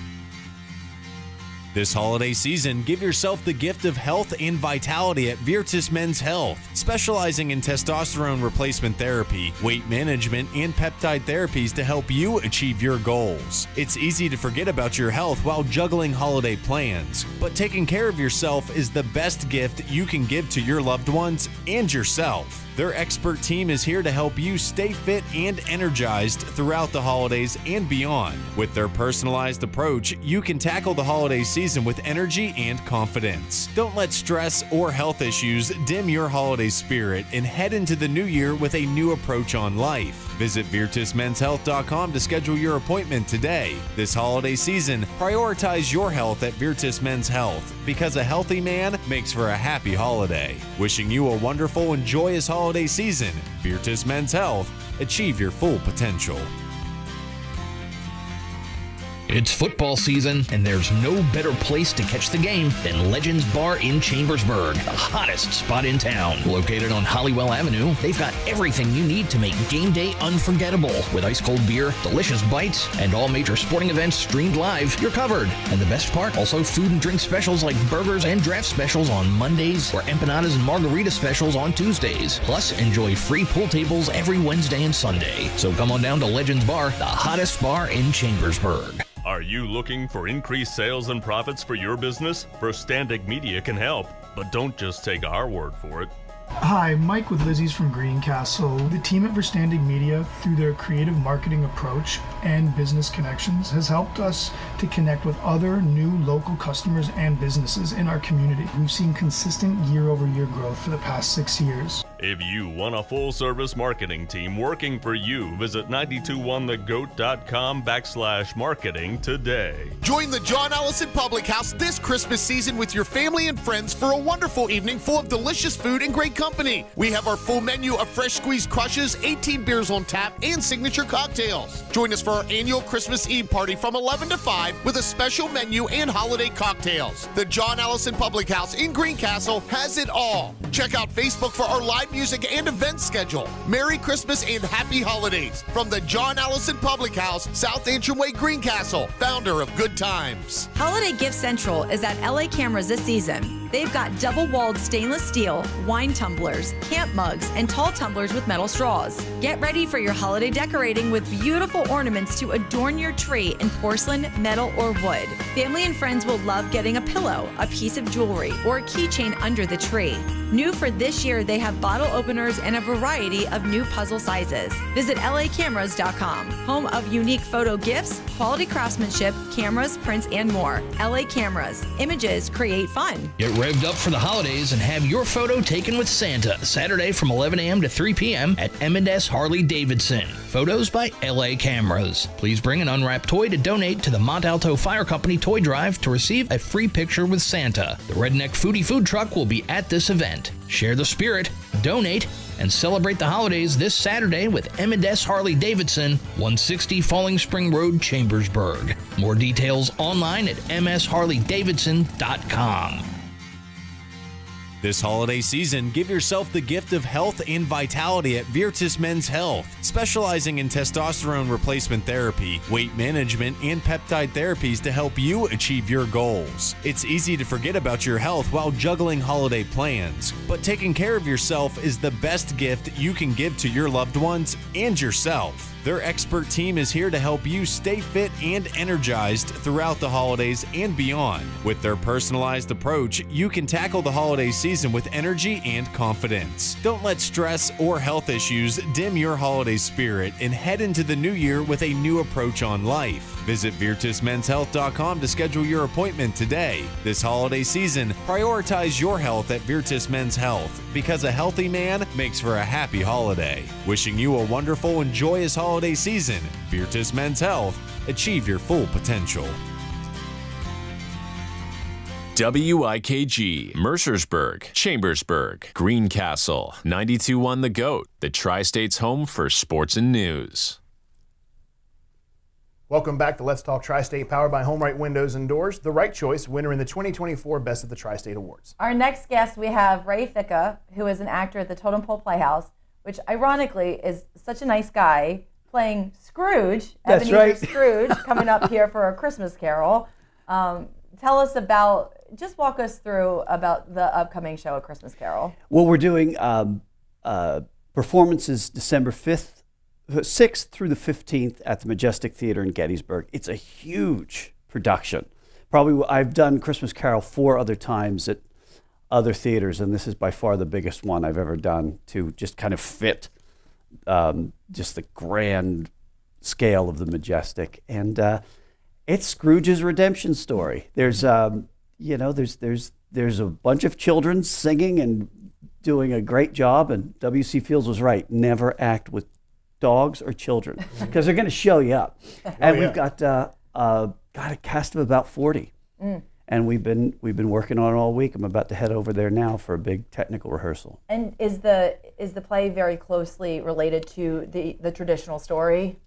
This holiday season, give yourself the gift of health and vitality at Virtus Men's Health, specializing in testosterone replacement therapy, weight management, and peptide therapies to help you achieve your goals. It's easy to forget about your health while juggling holiday plans, but taking care of yourself is the best gift you can give to your loved ones and yourself. Their expert team is here to help you stay fit and energized throughout the holidays and beyond. With their personalized approach, you can tackle the holiday season with energy and confidence. Don't let stress or health issues dim your holiday spirit and head into the new year with a new approach on life. Visit VirtusMen'sHealth.com to schedule your appointment today. This holiday season, prioritize your health at Virtus Men's Health, because a healthy man makes for a happy holiday. Wishing you a wonderful and joyous holiday season. Virtus Men's Health. Achieve your full potential. It's football season, and there's no better place to catch the game than Legends Bar in Chambersburg, the hottest spot in town. Located on Hollywell Avenue, they've got everything you need to make game day unforgettable. With ice-cold beer, delicious bites, and all major sporting events streamed live, you're covered. And the best part, also food and drink specials like burgers and draft specials on Mondays, or empanadas and margarita specials on Tuesdays. Plus, enjoy free pool tables every Wednesday and Sunday. So come on down to Legends Bar, the hottest bar in Chambersburg. Are you looking for increased sales and profits for your business? Verstandig Media can help, but don't just take our word for it. Hi, Mike with Lizzie's from Greencastle. The team at Verstandig Media, through their creative marketing approach and business connections, has helped us to connect with other new local customers and businesses in our community. We've seen consistent year-over-year growth for the past 6 years. If you want a full-service marketing team working for you, visit 921thegoat.com/marketing today. Join the John Allison Public House this Christmas season with your family and friends for a wonderful evening full of delicious food and great company. We have our full menu of fresh squeezed crushes, 18 beers on tap, and signature cocktails. Join us for our annual Christmas Eve party from 11 to 5 with a special menu and holiday cocktails. The John Allison Public House in Greencastle has it all. Check out Facebook for our live music and event schedule. Merry Christmas and Happy Holidays from the John Allison Public House, South Antrim Way, Greencastle, founder of Good Times. Holiday Gift Central is at LA Cameras this season. They've got double-walled stainless steel, wine tumblers, camp mugs, and tall tumblers with metal straws. Get ready for your holiday decorating with beautiful ornaments to adorn your tree in porcelain, metal, or wood. Family and friends will love getting a pillow, a piece of jewelry, or a keychain under the tree. New for this year, they have bottle openers and a variety of new puzzle sizes. Visit lacameras.com, home of unique photo gifts, quality craftsmanship, cameras, prints, and more. LA Cameras. Images create fun. Get revved up for the holidays and have your photo taken with Santa Saturday from 11 a.m. to 3 p.m. at M&S Harley-Davidson. Photos by LA Cameras. Please bring an unwrapped toy to donate to the Mont Alto Fire Company Toy Drive to receive a free picture with Santa. The Redneck Foodie Food Truck will be at this event. Share the spirit, donate, and celebrate the holidays this Saturday with M&S Harley-Davidson, 160 Falling Spring Road, Chambersburg. More details online at msharleydavidson.com. This holiday season, give yourself the gift of health and vitality at Virtus Men's Health, specializing in testosterone replacement therapy, weight management, and peptide therapies to help you achieve your goals. It's easy to forget about your health while juggling holiday plans, but taking care of yourself is the best gift you can give to your loved ones and yourself. Their expert team is here to help you stay fit and energized throughout the holidays and beyond. With their personalized approach, you can tackle the holiday season with energy and confidence. Don't let stress or health issues dim your holiday spirit and head into the new year with a new approach on life. Visit VirtusMen'sHealth.com to schedule your appointment today. This holiday season, prioritize your health at Virtus Men's Health, because a healthy man makes for a happy holiday. Wishing you a wonderful and joyous holiday season. Virtus Men's Health. Achieve your full potential. WIKG, Mercersburg, Chambersburg, Greencastle, 92.1 The Goat, the Tri-State's home for sports and news. Welcome back to Let's Talk Tri-State, powered by Home Right Windows and Doors, the right choice winner in the 2024 Best of the Tri-State Awards. Our next guest, we have Ray Ficca, who is an actor at the Totem Pole Playhouse, which ironically is such a nice guy, playing Scrooge, That's Ebenezer right. Scrooge, coming up here for A Christmas Carol. tell us about, just walk us through about the upcoming show, A Christmas Carol. Well, we're doing performances December 6th through the 15th at the Majestic Theater in Gettysburg. It's a huge production. Probably I've done Christmas Carol 4 other times at other theaters, and this is by far the biggest one I've ever done to just kind of fit just the grand scale of the Majestic. And it's Scrooge's redemption story. There's there's a bunch of children singing and doing a great job, and W.C. Fields was right. Never act with dogs or children because they're going to show you up. And we've got a cast of about 40. And we've been working on it all week. I'm about to head over there now for a big technical rehearsal. And is the play very closely related to the traditional story?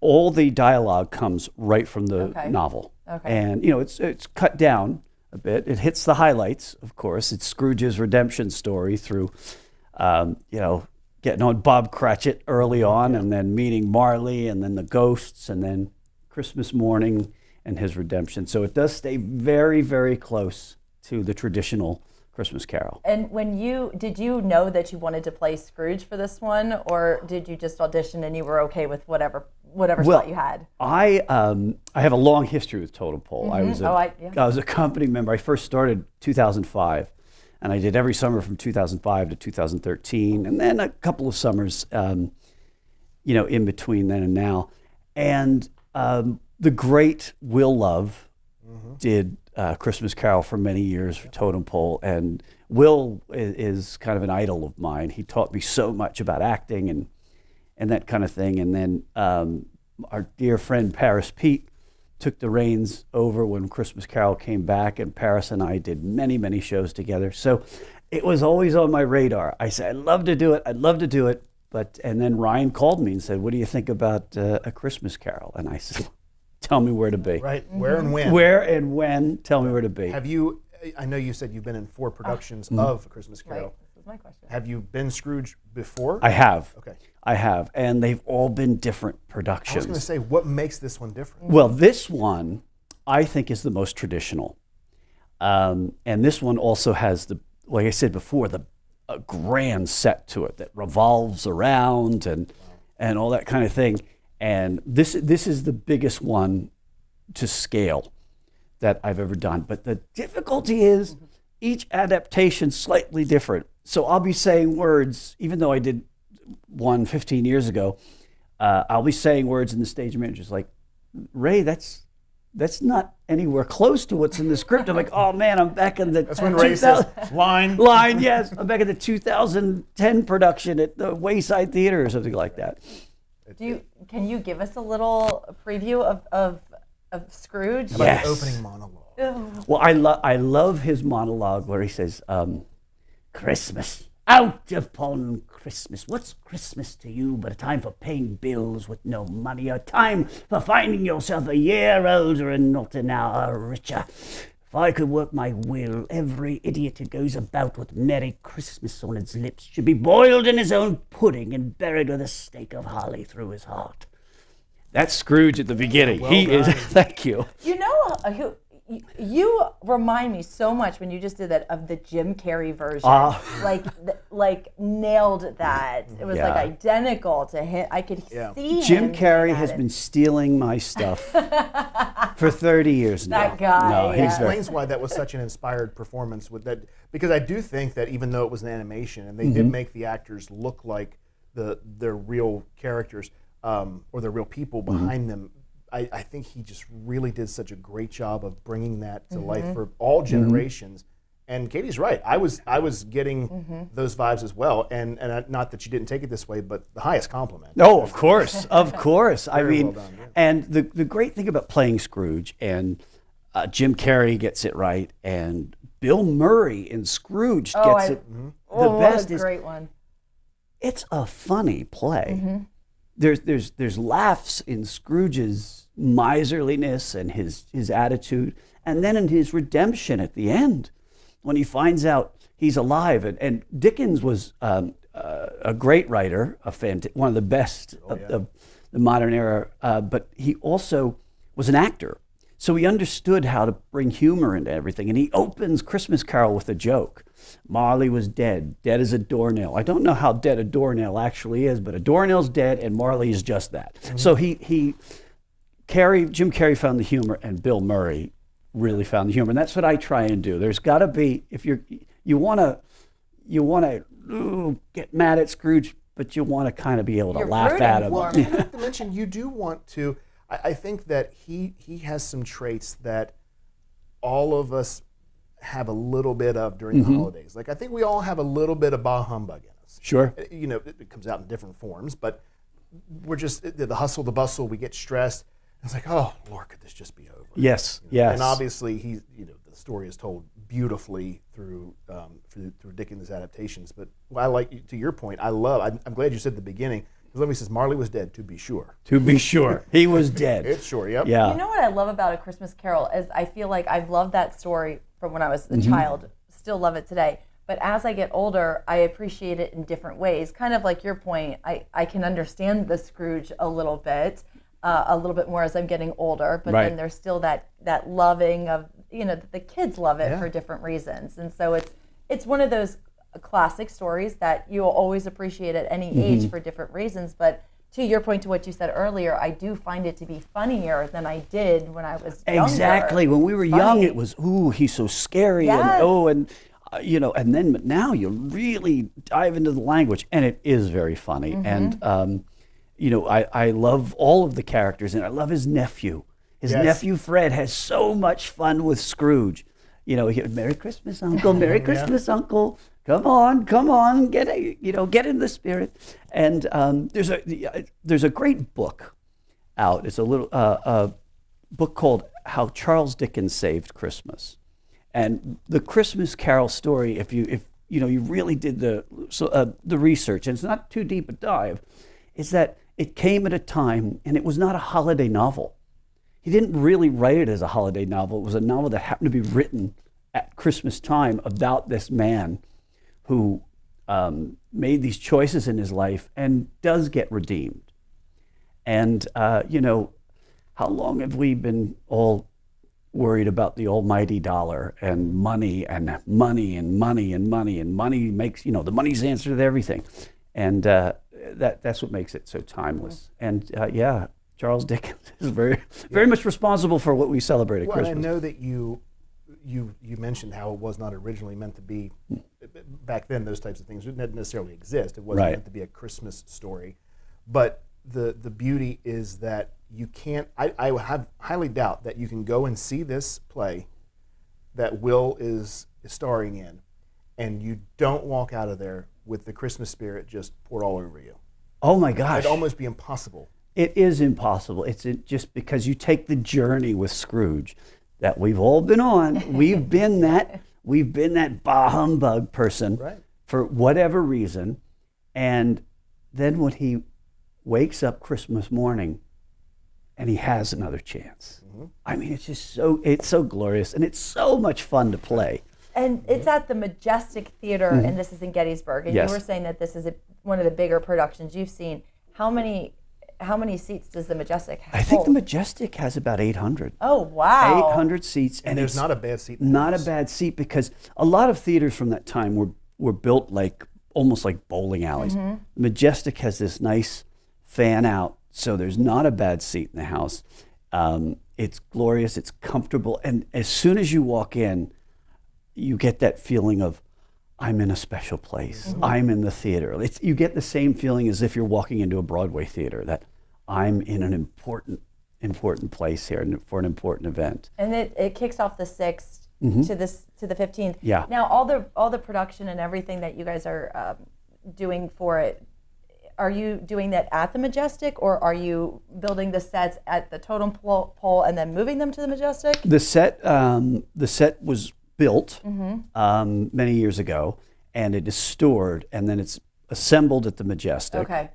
All the dialogue comes right from the novel. Okay. And it's cut down a bit. It hits the highlights, of course. It's Scrooge's redemption story through getting on Bob Cratchit early on, and then meeting Marley, and then the ghosts, and then Christmas morning and his redemption. So it does stay very, very close to the traditional Christmas Carol. And did you know that you wanted to play Scrooge for this one, or did you just audition and you were okay with whatever spot you had? I have a long history with Totem Pole. Mm-hmm. I was a company member. I first started 2005, and I did every summer from 2005 to 2013, and then a couple of summers, in between then and now. And the great Will Love did Christmas Carol for many years for Totem Pole, and Will is kind of an idol of mine. He taught me so much about acting and that kind of thing. And then our dear friend Paris Pete took the reins over when Christmas Carol came back, and Paris and I did many, many shows together. So it was always on my radar. I said, I'd love to do it. And then Ryan called me and said, what do you think about A Christmas Carol? And I said, tell me where to be. Right, where and when. Where and when, tell me where to be. I know you said you've been in 4 productions of A Christmas Carol. Right, this was my question. Have you been Scrooge before? I have. Okay. I have, and they've all been different productions. I was going to say, what makes this one different? Well, this one, I think, is the most traditional. And this one also has, like I said before, a grand set to it that revolves around and all that kind of thing. And this is the biggest one to scale that I've ever done. But the difficulty is each adaptation's slightly different. So I'll be saying words, even though I did one 15 years ago, I'll be saying words and the stage manager's like, Ray, that's not anywhere close to what's in the script. I'm like, oh man, I'm back in the... That's when Ray says, line. Line, yes. I'm back in the 2010 production at the Wayside Theater or something like that. Can you give us a little preview of Scrooge? How about the opening monologue? Well, I love his monologue where he says, Christmas, out upon Christmas. What's Christmas to you but a time for paying bills with no money, a time for finding yourself a year older and not an hour richer? If I could work my will, every idiot who goes about with Merry Christmas on his lips should be boiled in his own pudding and buried with a stake of holly through his heart. That's Scrooge at the beginning. Well he done. is. Thank you. You know, you remind me so much when you just did that of the Jim Carrey version. Like nailed that. It was like identical to him. I could see Jim him Carrey has been stealing my stuff for 30 years now. That guy. No, It explains why that was such an inspired performance with that, because I do think that even though it was an animation and they did make the actors look like their real characters or their real people behind them, I think he just really did such a great job of bringing that to life for all generations. And Katie's right. I was getting those vibes as well. And not that you didn't take it this way, but the highest compliment. Oh, of course, of course. I Very mean, well done, yeah. and the great thing about playing Scrooge, and Jim Carrey gets it right, and Bill Murray in Scrooge gets it. The best is great one. It's a funny play. There's laughs in Scrooge's miserliness and his attitude, and then in his redemption at the end, when he finds out he's alive. And Dickens was a great writer, one of the best of the modern era, but he also was an actor. So he understood how to bring humor into everything. And he opens Christmas Carol with a joke. Marley was dead as a doornail. I don't know how dead a doornail actually is, but a doornail's dead and Marley is just that. Mm-hmm. So Jim Carrey found the humor, and Bill Murray really found the humor. And that's what I try and do. There's got to be, if you want to get mad at Scrooge, but you want to kind of be able to laugh at him. Well, not to mention, you do want to. I think that he has some traits that all of us have a little bit of during the holidays. Like, I think we all have a little bit of bah humbug in us. Sure. You know, it comes out in different forms, but we're just the hustle, the bustle. We get stressed. It's like, oh Lord, could this just be over? Yes, you know? yes. And obviously, the story is told beautifully through Dickens' adaptations. But I like, to your point, I'm glad you said at the beginning. Because let me says Marley was dead, to be sure. To be sure, he was dead. It's sure, yep. Yeah. You know what I love about A Christmas Carol is I feel like I've loved that story from when I was a child. Still love it today. But as I get older, I appreciate it in different ways. Kind of like your point, I can understand the Scrooge a little bit more as I'm getting older. But then there's still that loving of, the kids love it for different reasons. And so it's one of those classic stories that you'll always appreciate at any age for different reasons. But to your point, to what you said earlier, I do find it to be funnier than I did when I was younger. Exactly. When we were young, it was, ooh, he's so scary. Yes. But now you really dive into the language, and it is very funny. And, I love all of the characters, and I love his nephew. His nephew, Fred, has so much fun with Scrooge. Merry Christmas, Uncle, Merry Christmas, Uncle. Come on, get in the spirit. And there's a great book out. It's a little book called How Charles Dickens Saved Christmas. And the Christmas Carol story, if you really did the research, and it's not too deep a dive, is that it came at a time, and it was not a holiday novel. He didn't really write it as a holiday novel. It was a novel that happened to be written at Christmas time about this man who made these choices in his life and does get redeemed. And, how long have we been all worried about the almighty dollar and money and money and money and money and money makes, the money's the answer to everything. And that's what makes it so timeless. And Charles Dickens is very much responsible for what we celebrate at Christmas. I know that you mentioned how it was not originally meant to be, back then those types of things didn't necessarily exist. It wasn't meant to be a Christmas story. But the beauty is that you can't, I have highly doubt that you can go and see this play that Will is starring in, and you don't walk out of there with the Christmas spirit just poured all over you. Oh my gosh. It'd almost be impossible. It is impossible. It's just because you take the journey with Scrooge that we've all been on. We've been that bah humbug person for whatever reason. And then when he wakes up Christmas morning and he has another chance. I mean, it's so glorious, and it's so much fun to play. And it's at the Majestic Theater, and this is in Gettysburg. And you were saying that this is one of the bigger productions you've seen. How many seats does the Majestic have? I think the Majestic has about 800. Oh, wow. 800 seats. And there's not a bad seat. Not a bad seat, because a lot of theaters from that time were built almost like bowling alleys. Majestic has this nice fan out, so there's not a bad seat in the house. It's glorious, it's comfortable, and as soon as you walk in, you get that feeling of, I'm in a special place. I'm in the theater. You get the same feeling as if you're walking into a Broadway theater, that I'm in an important place here for an important event. And it kicks off the 6th to the 15th. Yeah. Now all the production and everything that you guys are doing for it, are you doing that at the Majestic, or are you building the sets at the totem pole and then moving them to the Majestic? The set was built many years ago, and it is stored, and then it's assembled at the Majestic. Okay.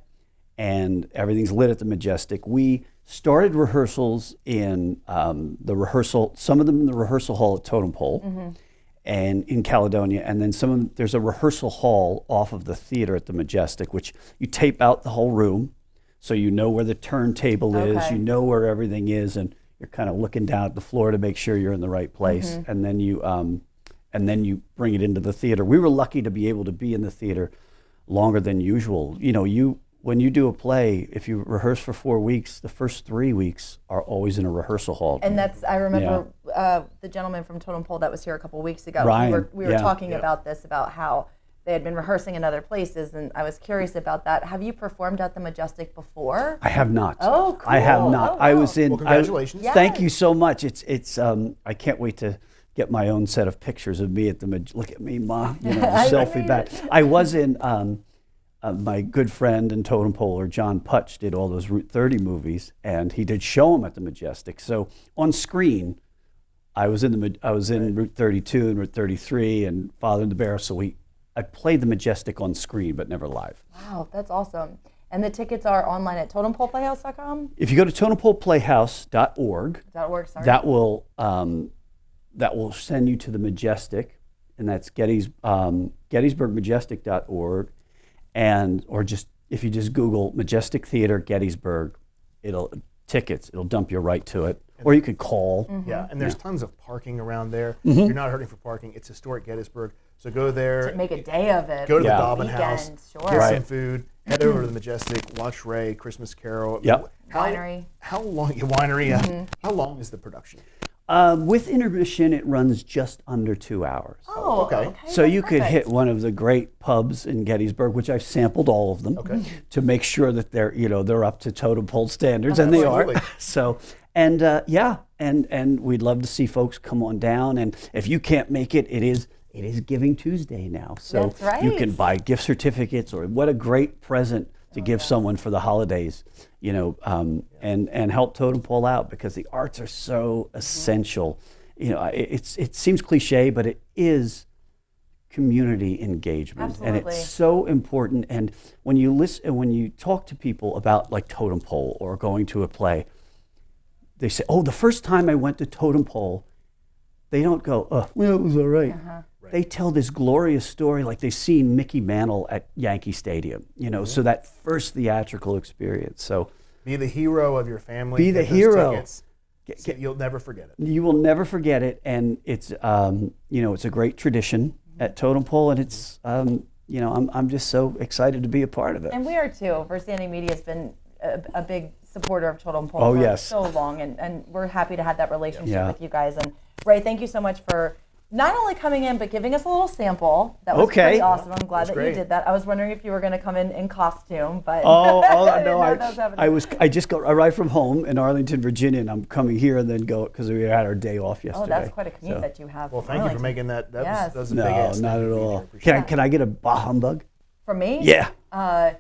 And everything's lit at the Majestic. We started rehearsals in some of them in the rehearsal hall at Totem Pole, and in Caledonia, and then there's a rehearsal hall off of the theater at the Majestic, which you tape out the whole room, so you know where the turntable is, you know where everything is, and you're kind of looking down at the floor to make sure you're in the right place, and then you bring it into the theater. We were lucky to be able to be in the theater longer than usual. You know, when you do a play, if you rehearse for 4 weeks, the first 3 weeks are always in a rehearsal hall. And I remember the gentleman from Totem Pole that was here a couple weeks ago. Ryan, we were talking about this, about how they had been rehearsing in other places, and I was curious about that. Have you performed at the Majestic before? I have not. Oh, cool. I have not. Oh, wow. I was in. Well, congratulations. Thank you so much. It's. I can't wait to get my own set of pictures of me at the. Look at me, Ma. You know, the selfie back. I was in. My good friend and Totem Poler, John Putch, did all those Route 30 movies, and he did show them at the Majestic. So on screen, I was in Route 32 and Route 33 and Father and the Bear. So I played the Majestic on screen, but never live. Wow, that's awesome. And the tickets are online at totempoleplayhouse.com? If you go to totempoleplayhouse.org, that will send you to the Majestic, and that's gettysburgmajestic.org. Or if you just Google Majestic Theater Gettysburg, it'll dump you right to it. Or you could call. Yeah, and there's tons of parking around there. You're not hurting for parking. It's historic Gettysburg. So go there. To make a day of it. Go to the Dobbin House, sure. get some food, head over to the Majestic, watch Ray, Christmas Carol. Yep. Winery. How long? Winery. How long is the production? With intermission, it runs just under 2 hours. Oh, okay. So you could hit one of the great pubs in Gettysburg, which I've sampled all of them, to make sure that they're up to Totem Pole standards, and they are. So, and we'd love to see folks come on down. And if you can't make it, it is Giving Tuesday now, so that's right. You can buy gift certificates, or what a great present to give someone for the holidays, and help Totem Pole out, because the arts are so essential. It seems cliche, but it is community engagement. Absolutely. And it's so important. And when you talk to people about like Totem Pole or going to a play, they say, "Oh, the first time I went to Totem Pole," they don't go, "Oh, well, it was all right." They tell this glorious story like they've seen Mickey Mantle at Yankee Stadium, so that first theatrical experience. So be the hero of your family. Be the hero. You'll never forget it. You will never forget it, and it's it's a great tradition at Totem Pole, and it's I'm just so excited to be a part of it. And we are too. Verstanding Media has been a big supporter of Totem Pole for so long, and we're happy to have that relationship with you guys. And Ray, thank you so much for not only coming in, but giving us a little sample. That was pretty awesome. I'm glad that you did that. I was wondering if you were going to come in costume, but no, I just arrived from home in Arlington, Virginia, and I'm coming here and then go because we had our day off yesterday. Oh, that's quite a commute that you have. Well, thank you for making that. That was a big ask. No, not at all. Can I get a bah humbug? For me? Yeah. Bah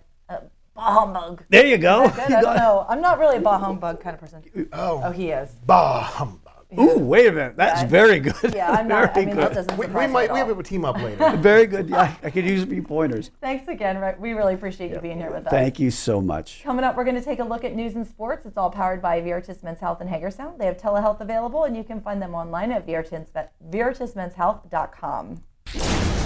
humbug. There you go. I don't know. I'm not really a bah humbug kind of person. Oh, he is. Bah humbug. Ooh, wait a minute. That's very good. Yeah, I'm not. Very I mean, good. that doesn't We surprise me might at all. have a team up later. Very good. Yeah, I could use a few pointers. Thanks again, Ray. We really appreciate you being here with us. Thank you so much. Coming up, we're going to take a look at news and sports. It's all powered by Veritas Men's Health in Hagerstown. They have telehealth available, and you can find them online at veritasmenshealth.com.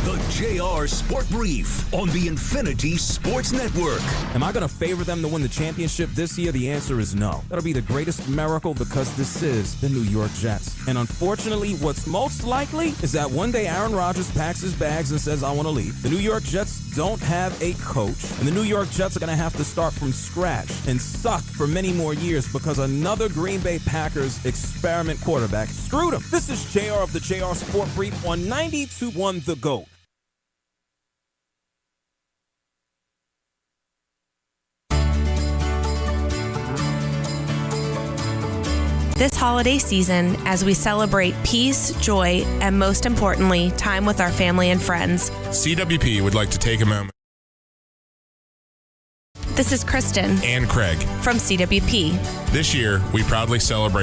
The JR Sport Brief on the Infinity Sports Network. Am I going to favor them to win the championship this year? The answer is no. That'll be the greatest miracle because this is the New York Jets. And unfortunately, what's most likely is that one day Aaron Rodgers packs his bags and says, "I want to leave." The New York Jets don't have a coach. And the New York Jets are going to have to start from scratch and suck for many more years because another Green Bay Packers experiment quarterback screwed them. This is JR of the JR Sport Brief on 92.1 The GOAT. This holiday season, as we celebrate peace, joy, and most importantly, time with our family and friends. CWP would like to take a moment. This is Kristen and Craig from CWP. This year, we proudly celebrate